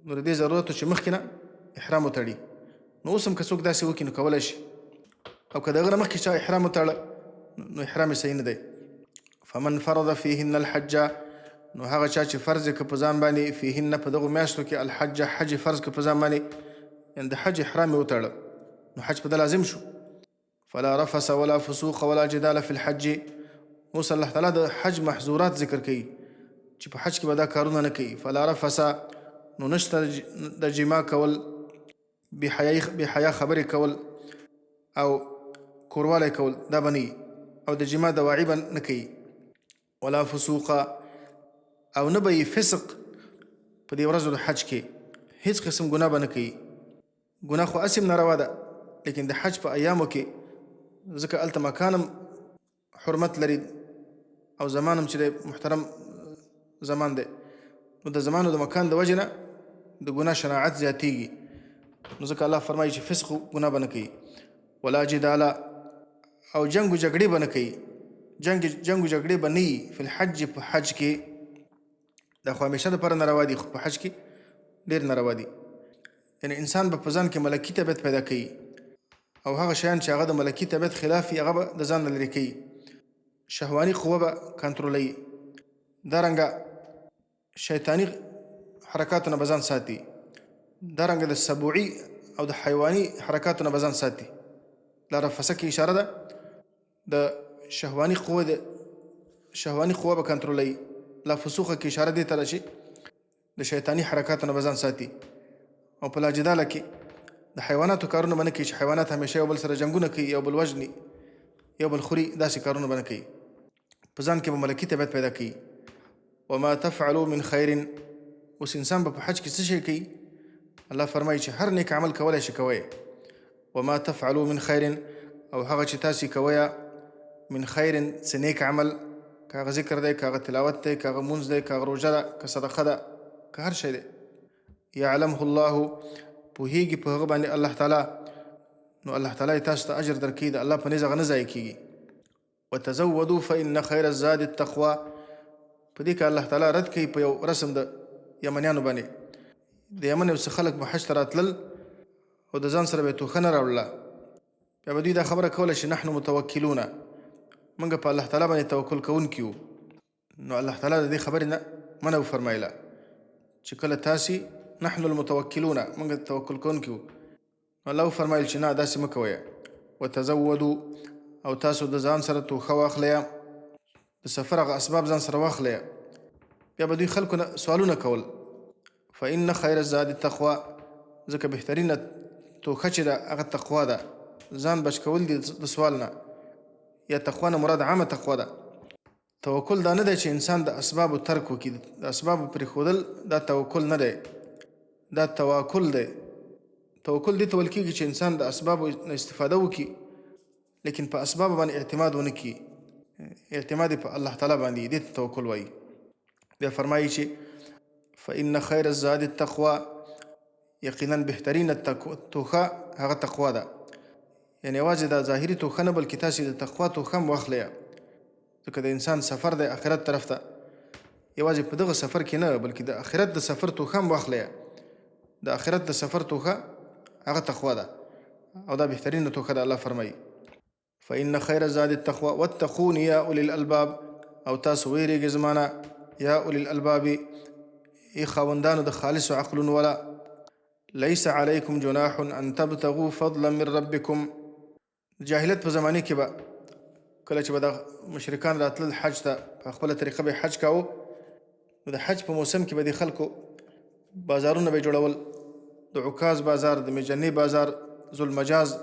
نو د دې ضرورت و چې مخکې نه احرام وتړي. نو اوس هم که څوک داسې وکړي نو کولی شي، او که د هغه نه مخکې چا احرام وتړه نو احرام یې صحیح نه دی. فمن فرض فیهن الحج، نو هغه چا چې فرض یې که په ځان باندې، فیهن په دغو میاشتو کې، الحج حج فرض که په ځان باندې، یعنې د حج احرام یې وتړه نو حج په ده لازم شو. فلا رفس ولا فسوق ولا جدال فی الحج، اوس الله تعالی د حج محظورات ذکر کوي چې په حج کې به دا کارونه نه کوي. فلا رفس، نو نشته د جما کول، بحیا خبرې کول او کوروالی کول، دا به نه، او د جما دواعي به نه کوي. ولا فسوق، او نه به یې فسق په دې ورځو د حج کې، هیڅ قسم ګناه به نه کوي. ګناه خو اسم ناروا ده، لیکن د حج په ایامو کې ځکه هلته مکانم حرمت لري او زمانم چې دی محترم زمان دی، نو د زمان او د مکان د وجې نه د ګناه شناعت زیاتېږي، نو ځکه الله فرمایي چې فسق ګناه به نه کوي. ولا جداله، او جنګ و جګړې به نه کوي، جنګ و جګړې به نه وي فی الحج، په حج کې. دا خو همیشه دپاره ناروا دي، خو په حج کې ډېر ناروا دي. یعنې انسان به په ځان کې ملکي طبیعت پیدا کوي، او هغه شیان چې هغه د ملکي طبیعت خلاف وي هغه به د ځان نه لرې کوي. شهواني قوه به کنټرولوي، دارنګه شیطاني حرکاتونه به ځان ساتي، دارنګه د سبوعي او د حیواني حرکاتونه به ځان ساتي. دا رفسه کې اشاره ده د شهواني قوه به کنټرولوي. لا فسوخه کې اشاره دی ته ده چې د شیطاني حرکاتونه به ځان ساتي. او په لا جداله کې د حیواناتو کارونه به نه کوي چې حیوانات همیشه یو بل سره جنګونه کوي، یو بل وژني، یو بل خوري، داسې کارونه به نه کوي. په ځان کې به ملکي طبیعت پیدا کوي. وما تفعلوا من خير. اوس انسان په حج کې څه شي کوي؟ الله فرمایي چې هر نیک عمل کولی شي کوئ. وما تفعلوا من خير، او هغه چې تاسې کوئ من خیر څه نیک عمل، که هغه ذکر دی، که هغه تلاوت دی، که هغه مونځ دی، که هغه روژه ده، که صدقه ده، که هر شی دی، یعلمه الله، پوهیږي په هغه باندې الله تعالی، نو الله تعالی تاسو ته اجر درکوي، د الله په نیز هغه نه ضایع کېږي. وتزودوا فإن خیر الزاد التقوى. په دې کې الله تعالی رد کوي په یو رسم د یمنیانو باندې. د یمن یو څه خلک به حج ته راتلل او د ځان سره به یې توښه نه راوړله، بیا به دوی دا خبره کوله چې نحن متوکلونه، موږ په الله تعالی باندې توکل کوونکي یو. نو الله تعالی د دې خبرې نه منع وفرمایله چې کله تاسې نحن المتوکلونه، موږ توکل کوونکي یو، نو الله وفرمایل چې نه داسې مه کوئ. وتزودوا، او تاسو د ځان سره توښه واخلئ، د سفر هغه اسباب ځان سره واخلئ. بیا به دوی خلکو نه سوالونه کول. فإن خیر الزاد التقوى، ځکه بهترینه توښه چې ده هغه تقوا ده، ځان بچ کول دي د سوال نه. یا تقوا نه مراد عامه تقوا ده. توکل دا نه دی چې انسان د اسبابو ترک وکړي، د اسبابو پرېښودل دا توکل نه دی، دا تواکل دی. توکل دې ته ویل کېږي چې انسان د اسبابو نه استفاده وکړي لیکن په اسبابو باندې اعتماد ونه کړي، اعتماد په الله تعالی باندې، دې ته توکل وایي. بیا فرمایي چې فإن خیر الزاد التقوى، یقینا بهترینه توښه هغه تقوا ده. یعنې یوازې دا ظاهري توښه نه بلکې تاسې د تقوا توښه هم واخلئ، ځکه د انسان سفر دی آخرت طرف ته. یوازې په دغه سفر کې نه بلکې د آخرت د سفر توښه هم واخلئ. د آخرت د سفر توښه هغه تقوا ده، او دا بهترینه توښه ده. الله فرمایي فإن خیر الزاد التقوى واتقون یا اولی الالباب، او تاسو ویرېږئ زمانه یا اولی الالباب، ای خاوندانو د خالصو عقلونو والا. لیس علیکم جناح ان تبتغوا فضلا من ربکم. جاهلیت په زمانه کې به کله چې به د مشرکان راتلل حج ته، په خپله طریقه به حج کاوه، نو د حج په موسم کې به د خلکو بازارونه به جوړول، د عکاظ بازار، د مجنې بازار، ذوالمجاز،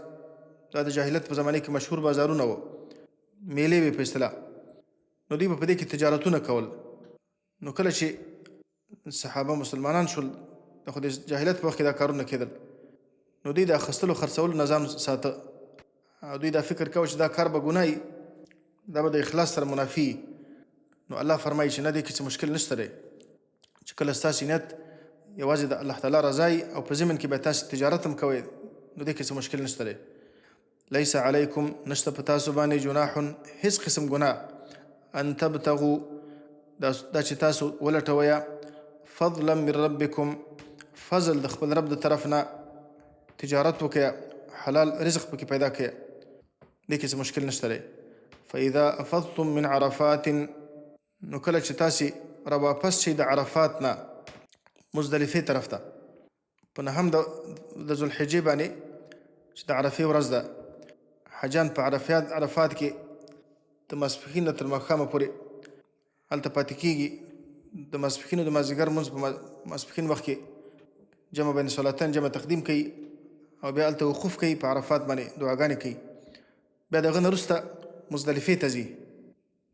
دا د جاهلیت په زمانه کې مشهور بازارونه وو، میلې به په اصطلاح. نو دوی به په دې کې تجارتونه کول. نو کله چې صحابه مسلمانان شول، د خو د جاهلیت په وخت کې دا کارونه کېدل، نو دوی د اخیستلو خرڅولو نظام ساته، او دوی دا فکر کوي چې دا کار به ګناه وي، دا به د اخلاص سره منافي. نو الله فرمایي چې نه، دې کې څه مشکل نشته دی، چې کله ستاسې نیت یوازې د الله تعالی رضا وي او په ضمن کې به تاسې تجارت هم کوئ، نو دې کې څه مشکل نشته دی. لیس علیکم، نشته په تاسو باندې، جناح، هیڅ قسم ګناه، ان تبتغوا، دا چې تاسو ولټوئ، فضلا من ربکم، فضل د خپل رب د طرف نه، تجارت وکړئ، حلال رزق پکې پیدا کړئ، دې کې څه مشکل نشته دی. فاذا افضتم من عرفات، نو کله چې تاسې راواپس شئ د عرفات نه مزدلفې طرف ته، په نهم د ذوالحجې باندې چې د عرفې ورځ ده، حجان په عرفات کې د ماسپښین نه تر ماښامه پورې هلته پاتې کېږي. د ماسپښین او د مازدیګر لمونځ په ماسپښین وخت کې جمع بین صلاتین، جمع تقدیم کوي، او بیا هلته وقوف کوي، په عرفات باندې دعاګانې کوي. بیا د هغه نه وروسته مزدلفې ته ځي،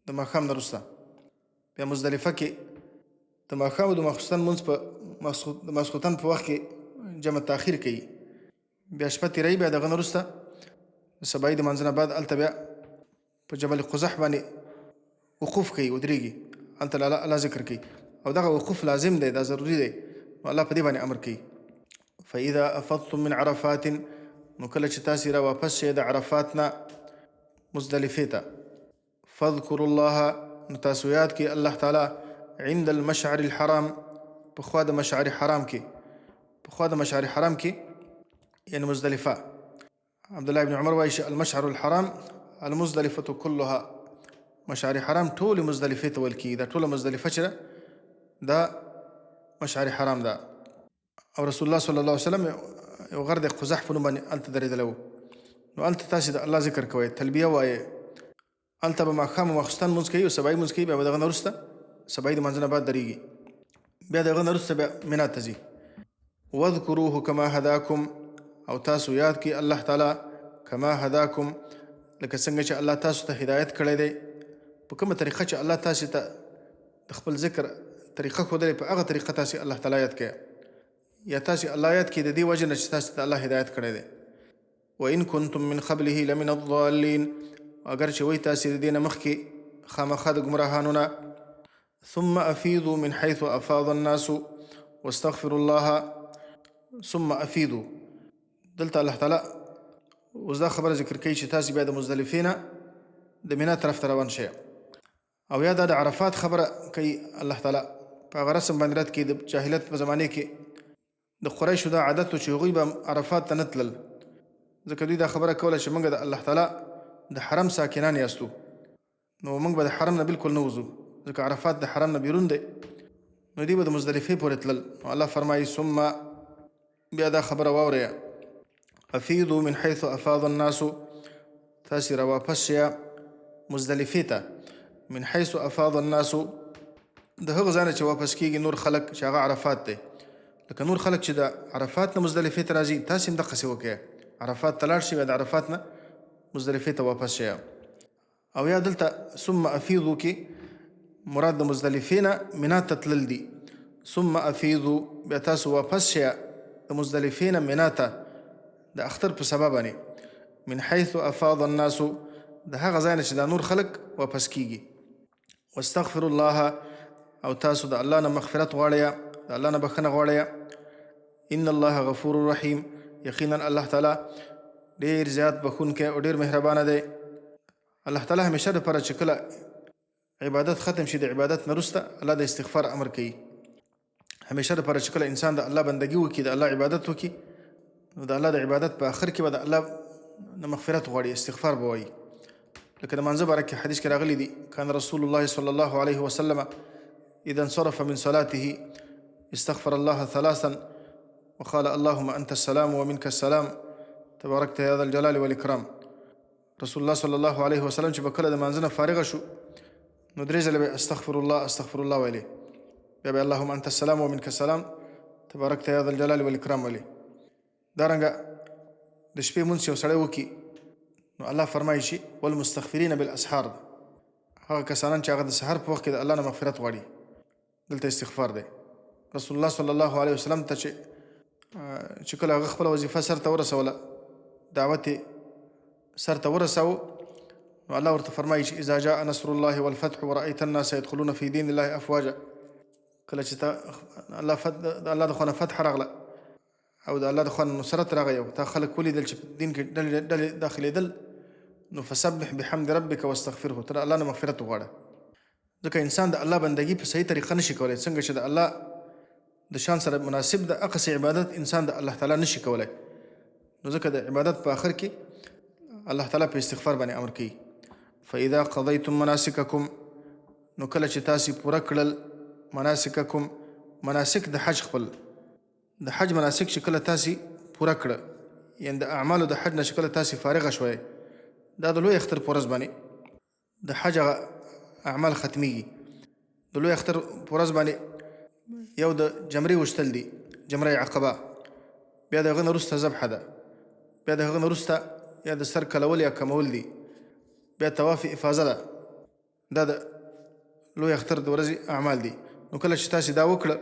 د ماښام نه وروسته بیا مزدلفه کې د ماښام او د ماخوستن لمونځ په د ماسخوتن په وخت کې جمع تاخیر کوي. بیا شپه تېروي، بیا د هغه نه وروسته د سبایي د لمانځه نه بعد هلته بیا په جبل قزح باندې وقوف کوي، ودرېږي، هلته الله ذکر کوي، او دغه وقوف لازم دی، دا ضروري دی، نو الله په دې باندې امر کوي. فاذا افضتم من عرفات، نو کله چې تاسې را واپس شئ د عرفات نه مزدلفې ته، فاذکروا الله، نو تاسو یاد کړئ الله تعالی عند المشعر الحرام، پخوا د مشعر حرام کې، پخوا د مشعر حرام کې یعنی مزدلفه. عبدالله ابن عمر وایي چې المشعر الحرام المزدلفه كلها، مشعر حرام ټولې مزدلفې ته ویل کېږي، دا ټوله مزدلفه چې ده دا مشعر حرام ده. او رسول الله صلی الله علیه وسلم یو غر د قزح په نوم باندې هلته درېدلی و، نو هلته تاسې د الله ذکر کوئ، تلبیه وایئ، هلته به ماښام او ماخوستن لمونځ کوي او سبایي لمونځ کوي، بیا به د هغه نه وروسته سبایي د لمانځه نه بعد درېږي، بیا د هغه نه وروسته بیا مینا ته ځي. واذکروه کما هداکم، او تاسو یاد کړئ الله تعالی کما هداکم، لکه څنګه چې الله تاسو ته هدایت کړی دی، په کومه طریقه چې الله تاسې ته د خپل ذکر طریقه ښودلې په هغه طریقه تاسې الله تعالی یاد کړئ یا تاسې الله یاد کړئ د دې وجه نه چې تاسې ته الله هدایت کړی دی. وإن كنتم من قبله لمن الضالين، اگر چې وایي تاسې د دې نه مخکې خامخا د ګمراهانو نه. ثم أفيضوا من حيث أفاض الناس واستغفروا الله. ثم أفيضوا دلته الله تعالی اوس دا خبره ذکر کوي چې تاسې بیا د مزدلفې نه د مینا طرف ته روان شئ، او یا دا د عرفات خبره کوي الله تعالی په هغه رسم باندې رد کړي. د جاهلیت په زمانې کې د قریشو دا عادت و چې هغوی به عرفات ته نه تلل، ځکه دوی دا خبره کوله چې موږ د الله تعالی د حرم ساکنان یاستو، نو موږ به د حرم نه بالکل نه وځو، ځکه عرفات د حرم نه بیرون دی، نو دوی به د مزدلفې پورې تلل. نو الله فرمایي ثم بیا دا خبره واورئ، افیضوا من حیث افاض الناس، تاسې را واپس شئ مزدلفې ته. من حیث افاض الناس د هغه ځای نه چې واپس کېږي نور خلک چې هغه عرفات دی. لکه نور خلک چې د عرفات نه مزدلفې ته راځي، تاسې هم دقسې وکړئ، عرفات ته لاړ شئ بیا د عرفات نه مزدلفې ته واپس شئ. او یا دلته ثم افیضو کې مراد د مزدلفې نه مینا ته تلل دي. ثم افیضو بیا تاسو واپس شئ د مزدلفې نه مینا ته د اختر په سبا باندې. من حیث افاض الناس د هغه ځای نه چې دا نور خلک واپس کېږي. واستغفر الله او تاسو د الله نه مغفرت غواړئ، د الله نه بخښنه غواړئ. ان الله غفور رحیم، یقینا الله تعالی ډېر زیات بخښونکی او ډېر مهربانه دی. الله تعالی همیشه دپاره چې کله عبادت ختم شي د عبادت نه وروسته الله د استغفار امر کوي. همیشه دپاره چې کله انسان د الله بندګي وکړي، د الله عبادت وکړي، نو د الله د عبادت په آخر کې به د الله نه مغفرت غواړي، استغفار به وایي. لکه د مانځه باره کې حدیث کې راغلی دي کان رسول الله صلی الله علیه وسلم اذا انصرف من صلاته استغفر الله ثلاثا وقال اللهم انت السلام ومنك السلام تباركت يا ذا الجلال والاکرام. رسول الله صلی الله علیه وسلم چې به کله د مانځه نه فارغه شو نو درې ځله به استغفر الله استغفر الله ویلې، بیا به اللهم انت السلام ومنك السلام تباركت يا ذا الجلال والاکرام ویلې. دارنګه د شپې مونځ یو سړی وکړي نو الله فرمایي چې والمستغفرین بالاسحار، هغه کسانان چې هغه د سحر په وخت کې د الله نه مغفرت غواړي، دلته استغفار دی. رسول الله صلی الله علیه وسلم ته چې کله هغه خپله وظیفه سر ته ورسوله، دعوت یې سر ته ورساوه، نو الله ورته فرمایي چې اذا جاء نصر الله والفتح ورأيت الناس يدخلون في دين الله افواجا، کله چې الله د خوا نه فتح راغله او د الله د خوا نه نصرت راغی او تا خلک ولیدل چې په دین کې ډلې داخلېدل، نو فسبح بحمد ربک واستغفره، ته د الله نه مغفرت وغواړه. ځکه انسان د الله بندګي په صحیح طریقه نشي کولی، څنګه چې د الله د شان سره مناسب د هغسې عبادت انسان د الله تعالی نشي کولی. نو ځکه د عبادت په آخر کې الله تعالی په استغفار باندې امر کوي. فاذا قضیتم مناسککم، نو کله چې تاسې پوره کړل مناسککم، مناسک د حج خپل، د حج مناسک چې کله تاسې پوره کړه، یعنې د اعمالو د حج نه چې کله تاسې فارغه شوئ، دا د لوی اختر په ورځ باندې د حج هغه اعمال ختمیږي. د لوی اختر په ورځ باندې یو د جمرې وشتل دي، جمره عقبه، بیا د هغه نه وروسته ذبحه ده، بیا د هغه نه وروسته یا د سر کلول یا کمول دي، بیا طواف افاظه ده، دا د لوی اختر د ورځې اعمال دي. نو کله چې تاسې دا وکړه،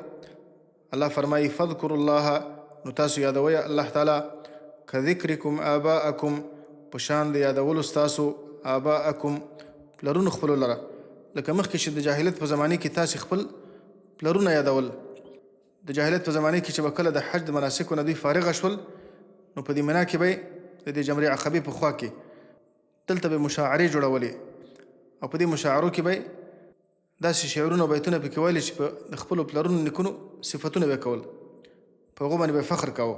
الله فرمایي فذکروا الله، نو تاسو یادوئ الله تعالی کذکرکم آباءکم، په شان د یادولو ستاسو آباءکم پلرونو خپلو لره. لکه مخکې چې د جاهلیت په زمانې کې تاسې خپل پلرونه یادول، د جاهلیت په زمانې کې چې به کله د حج د مناسکو نه دوی فارغه شول، نو په دې منا کې به د دې جمرې عقبې په خوا کې دلته به مشاعرې جوړولې، او په دې مشاعرو کې به داسې شعرونه بیتونه پکې ویلې چې د خپلو پلرونو نیکونو صفتونه به کول، په هغو باندې به فخر کاوه.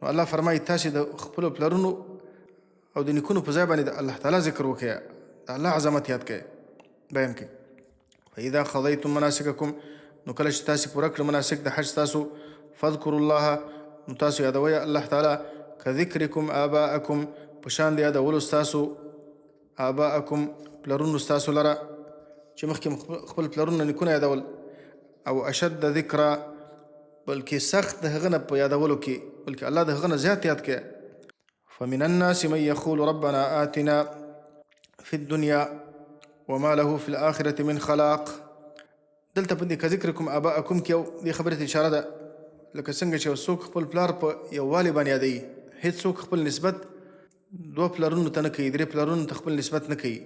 نو الله فرمایي تاسې د خپلو پلرونو او د نیکونو په ځای باندې د الله تعالی ذکر وکړئ، د الله عظمت یاد کړئ، بیان کړئ. فاذا قضیتم مناسککم، نو کله چې تاسې پوره کړه مناسک د حج تاسو، فذکروا الله، نو تاسو یادوئ الله تعالی کذکرکم آباءکم، په شان د یادولو ستاسو آباءکم پلرونو ستاسو لره، چې مخکې خپل پلرونه نیکونه یادول، او اشد ذکره، بلکې سخت د هغه نه په یادولو کې، بلکې الله د هغه نه زیات یاد کړئ. فمن الناس من یقول ربنا آتنا فی الدنیا وما له فی الآخرة من خلاق. دلته په دې که ذکرکم آباءکم کې یو دې خبرې ته اشاره ده لکه څنګه چې څوک خپل پلار په یووالي باندې یادوي هېڅوک خپل نسبت 2 پلارونو ته نه کوي 3 پلارونو ته خپل نسبت نه کوي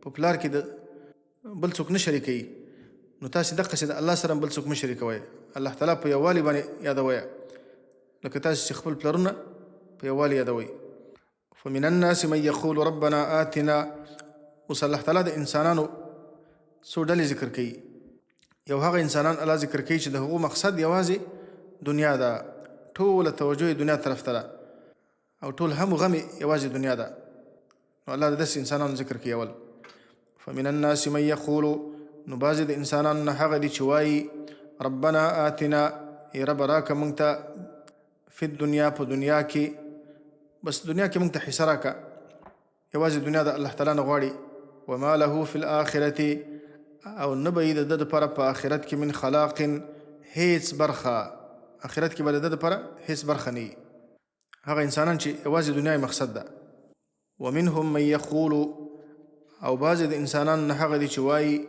په پلار کې د بل څوک نه شریکوي نو تاسې دقسې د الله سره بل څوک مه شریکوئ الله تعالی په یووالي باندې یادوئ لکه تاسې چې خپل پلارونه په یووالي یادوئ فمن الناس من یقول ربنا آتنا اوس الله تعالی د انسانانو څو ډلې ذکر کوي یو هغه انسانان الله ذکر کوي چې د هغو مقصد یوازې دنیا ده ټوله توجه دنیا طرف ته ده او ټول هم غم یوازې دنیا ده نو الله د داسې انسانانو ذکر کوي اول فمن الناس من یقول نو بعضې د انسانانو نه هغه دي چې وایي ربنا آتنا ای رب راکه موږ ته فی الدنیا په دنیا کې بس دنیا کې موږ ته حصه راکه یوازې دنیا د الله تعالی نه غواړي وما له فی الآخرة او نه به یې د ده دپاره په آخرت کې من خلاق هیڅ برخه آخرت کې به د ده دپاره هیڅ برخه نه وي هغه انسانان چې یوازې دنیا مقصد ده ومنهم من یقول او بعضې د انسانانو نه هغه دي چې وایي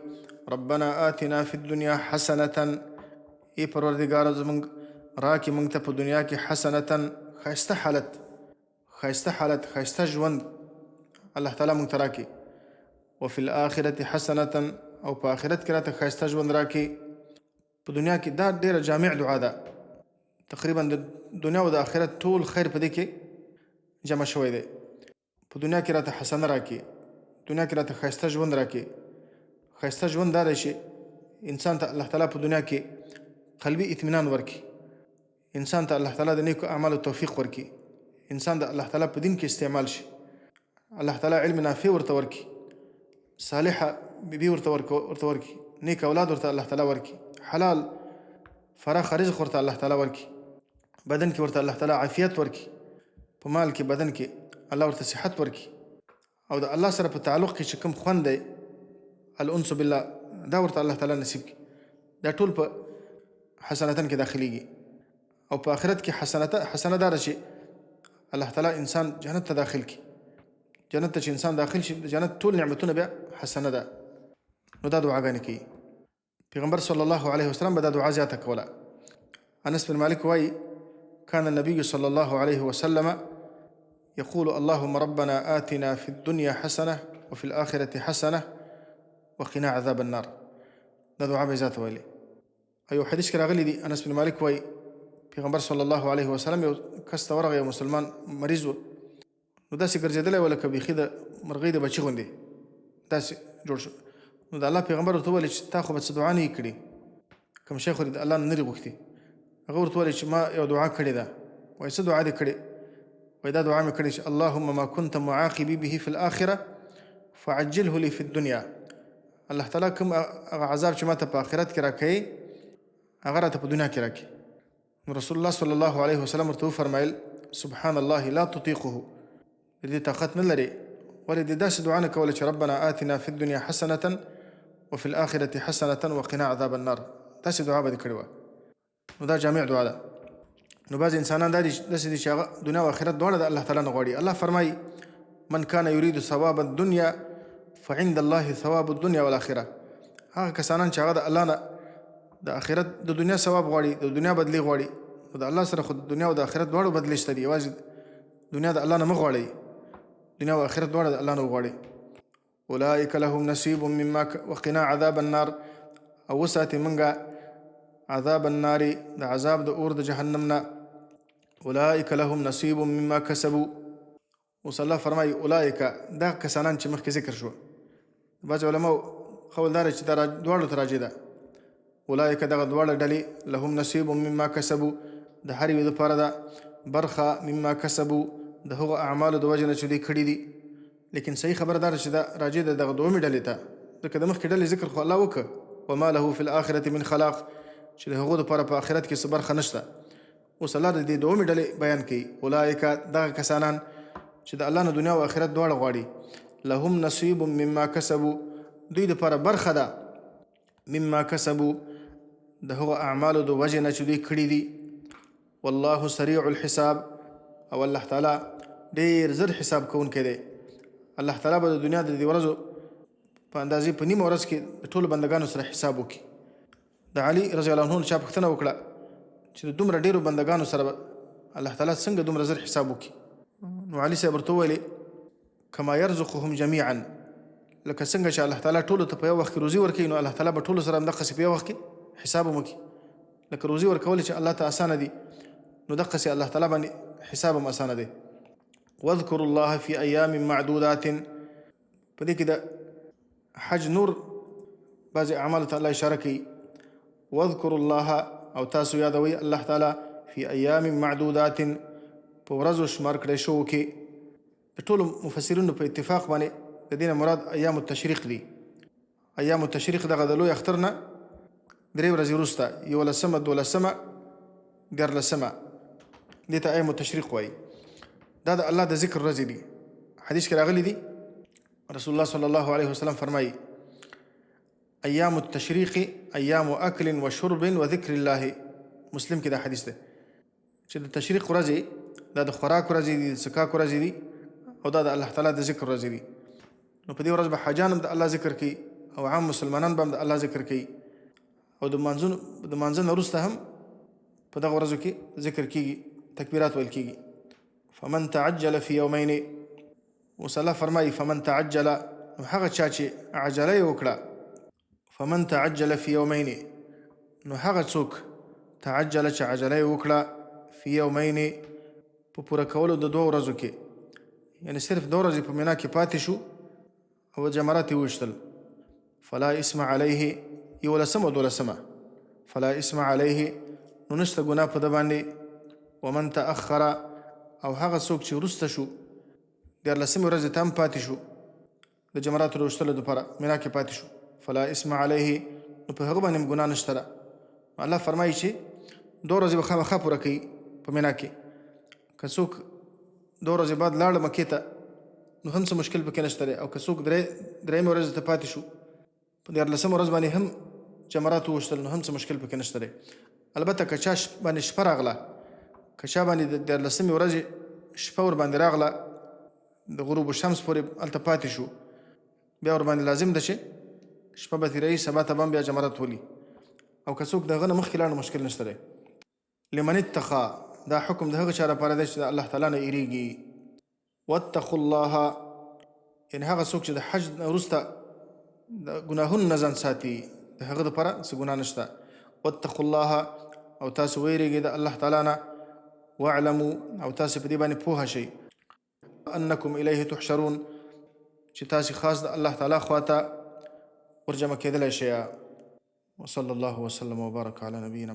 ربنا آتنا فی الدنیا حسنة ای پروردګاره زموږ راکې موږ ته په دنیا کې حسنة ښایسته حالت ښایسته ژوند الله تعالی موږ ته راکې وفي الآخرة حسنة او په آخرت کې راته ښایسته ژوند راکې په دنیا کې دا ډېره جامع دعا ده تقریبا د دنیا او د آخرت ټول خیر په دې کې جمع شوی دی په دنیا کې راته حسنه راکې دنیا کې راته ښایسته ژوند راکې ښایسته ژوند دا دی چې انسان ته الله تعالی په دنیا کې قلبي اطمینان ورکړي انسان ته الله تعالی د نیکو اعمالو توفیق ورکړي انسان د الله تعالی په دین کې استعمال شي الله تعالی علم نافع ورته ورکړي صالحه بیبي ورته ورکړي نیک اولاد ورته الله تعالی ورکړي حلال فراخ رزق ورته الله تعالی ورکړي بدن کې ورته الله تعالی عافیت ورکړي په مال کې بدن کې الله ورته صحت ورکړي او د الله سره په تعلق کې چې کوم خوند دی الانس بالله دا ورته الله تعالی نصیب کړي دا ټول په حسنتن کې داخليږي او په آخرت کې حسنه دار چې الله تعالی انسان جنت ته داخل کړي جنت ته چې انسان داخل شي د جنت ټول نعمتونه بیا حسنه ده نو دا دعاګانې کوي پیغمبر صلی الله علیه وسلم به دا دعا زیاته کوله انس بن مالک وایي كان النبي صلى الله عليه وسلم يقول اللهم ربنا آتنا في الدنيا حسنة وفي الآخرة حسنة وقنا عذاب النار دا دعا به ذاته ویلي ایو حدیث کې راغلی دی انس بن مالک وایي پیغمبر صلی الله علیه وسلم یو کس ته ورغی یو مسلمان مریض و نو داسې ګرځېدلی و لکه بیخي د مرغۍ د بچي غوندې داسې جوړ شو نو د الله پیغمبر ورته وویل چې تا خو به څه دعا نه یې کړې کوم شی خو د الله نه لرې غوښتې هغه ورته وویل چې ما یو دعا کړې ده وایي څه دعا دې کړې وایي دا دعا مې کړې چې اللهم ما كنت معاقبي به في الآخرة فعجله لي في الدنيا الله تعالی کوم هغه عذاب چې ما ته په آخرت کې راکوي هغه راته په دنیا کې راکړي نو رسول الله صلی الله علیه وسلم ورته وفرمایل سبحان الله لا تطيقه د دې طاقت نه لري ولې د داسې دعا نه کوله چې ربنا آتنا في الدنيا حسنة وفي الآخرة حسنة وقنا عذاب النار داسې دعا به دې کړې وه نو دا جامع دعا ده نو بعضې انسانان دا داسې دي چې هغه دنیا او آخرت دواړه د الله تعالی نه غواړي الله فرمایي من كان يريد ثواب الدنيا فعند الله ثواب الدنيا والآخرة هغه کسانان چې هغه د الله نه د آخرت د دنیا ثواب غواړي د دنیا بدلی غواړي نو د الله سره خو د دنیا او د آخرت دواړو بدلی شته دي یوازې دنیا د الله نه مه غواړئ دنیا او آخرت دواړه د الله نه وغواړئ اولئک لهم نصیب مما وقنا عذاب النار او وساتې موږ عذاب النار د عذاب د اور د جهنم نه اولئک لهم نصیب مما کسبوا اوس الله فرمایي اولئک دا کسانان چې مخکې ذکر شو بعض علماو قول دار چې دا دواړو ته راجع ده اولئک دغه دواړه ډلې لهم نصیب مما کسبوا د هر یو دپاره ده برخه مما کسبوا د هغو اعمالو د وجې نه چې دوی کړي دي لیکن صحیح خبره دا چې دا راجع ده دغه دومې ډلې ته ځکه د مخکې ډلې ذکر خو الله وکړه وما له فی الآخرة من خلاق چې د هغو دپاره په آخرت کې څه برخه نشته اوس الله د دې دومې ډلې بیان کوي اولئک دغه کسانان چې د الله نه دنیا او آخرت دواړه غواړي لهم نصیب مما کسبوا دوی دپاره برخه ده مما کسبوا د هغو اعمالو د وجې نه چې دوی کړي دي والله سریع الحساب او الله تعالی ډېر زر حساب کوونکی دی الله تعالی به د دنیا د دې ورځو په اندازې په نیمه ورځ کې د ټولو بندګانو سره حساب وکړي د علي رضی الله عنه چا پوښتنه وکړه چې د دومره ډېرو بندګانو سره الله تعالی څنګه دومره زر حساب وکړي؟ نو علي صاحب ورته وویلې کما یرزقهم جمیعا، لکه څنګه چې الله تعالی ټولو ته په یو وخت کې روزي ورکوي، نو الله تعالی به ټولو سره همدقسې په یو وخت کې حساب هم وکړي. لکه روزي ورکول چې الله ته اسانه دي، نو دقسې الله تعالی باندې حساب هم اسانه دی. واذکروا الله فی ایام معدودات، په دې کې د حج نور بعضې اعمالو ته الله اشاره کوي. واذکروا الله، او تاسو یادوئ الله تعالی فی ایام معدودات، په ورځو شمار کړی شوو کې. د ټولو مفسرینو په اتفاق باندې د دې نه مراد ایام التشریق دي. ایام التشریق دغه د لوی اختر نه 3 ورځې وروسته 11، 12، 14 دې ته ایام التشریق وایي. دا د الله د ذکر ورځې دي. حدیث کې راغلی دي رسول الله صلی الله علیه وسلم فرمایي ایام التشریق ایام اکل و شرب و ذکر الله. مسلم کې دا حدیث ده چې د تشریق ورځې دا د خوراک ورځې دي، د څښاک ورځې دي، او دا د الله تعالی د ذکر ورځې دي. نو په دې ورځ به حاجان هم د الله ذکر کوي، او عام مسلمانان به هم د الله ذکر کوي، او د مانځه نه وروسته هم په دغه ورځو کې ذکر کېږي، تکبیرات ویل کېږي. فمن تعجل فی یومین، اوس الله فرمایي فمن تعجل، نو هغه چا چې عجله یې وکړه، فمن تعجل فی یومین، نو هغه څوک تعجل چې عجله یې وکړه فی یومین، په پوره کولو د 2 ورځو کې، یعنی صرف 2 ورځې په مینا کې پاتې شو او جمرات یې وویشتل، فلا اسم علیه، 11 او 12، فلا اسم علیه، نو نشته ګناه په ده باندې. ومن تأخر، او هغه څوک چې وروسته شو 14 ورځې ته هم پاتې شو د جمراتو د ویشتلو دپاره مینا کې پاتې شو، فلا اسم علیه، نو په هغه باندې هم ګناه نشته ده. الله فرمایي چې 2 ورځې به خامخا پوره کوي په مینا کې. که څوک 2 ورځې بعد لاړه مکې ته، نو هم څه مشکل پکې نشته دی. او که څوک 3 ورځې ته پاتې شو په 14 ورځ باندې هم جمرات وویشتل، نو هم څه مشکل پکې نشته دی. البته که چا باندې شپه راغله، که چا باندې د 14 ورځې شپه ور باندې راغله د غروب الشمس پورې هلته پاتې شو، بیا ور باندې لازم ده چې شپه به تېروي، سبا ته به هم بیا جمرات ولي. او که څوک د هغه نه مخکې لاړ، مشکل نشته دی. لمن اتقى، دا حکم د هغه چا لپاره دی چې د الله تعالی نه یېرېږي. واتقوا الله، یعنې هغه څوک چې د حج نه وروسته د ګناهونو نه ځان ساتي، د هغه دپاره څه ګناه نشته. واتقوا الله، او تاسو ویرېږئ د الله تعالی نه. واعلموا، او تاسو په دې باندې پوهه شئ انکم الیه تحشرون، چې تاسو خاص د الله تعالی خواته ورجمع کېدلی شئ. وصلی الله وسلم وبارک علی نبینا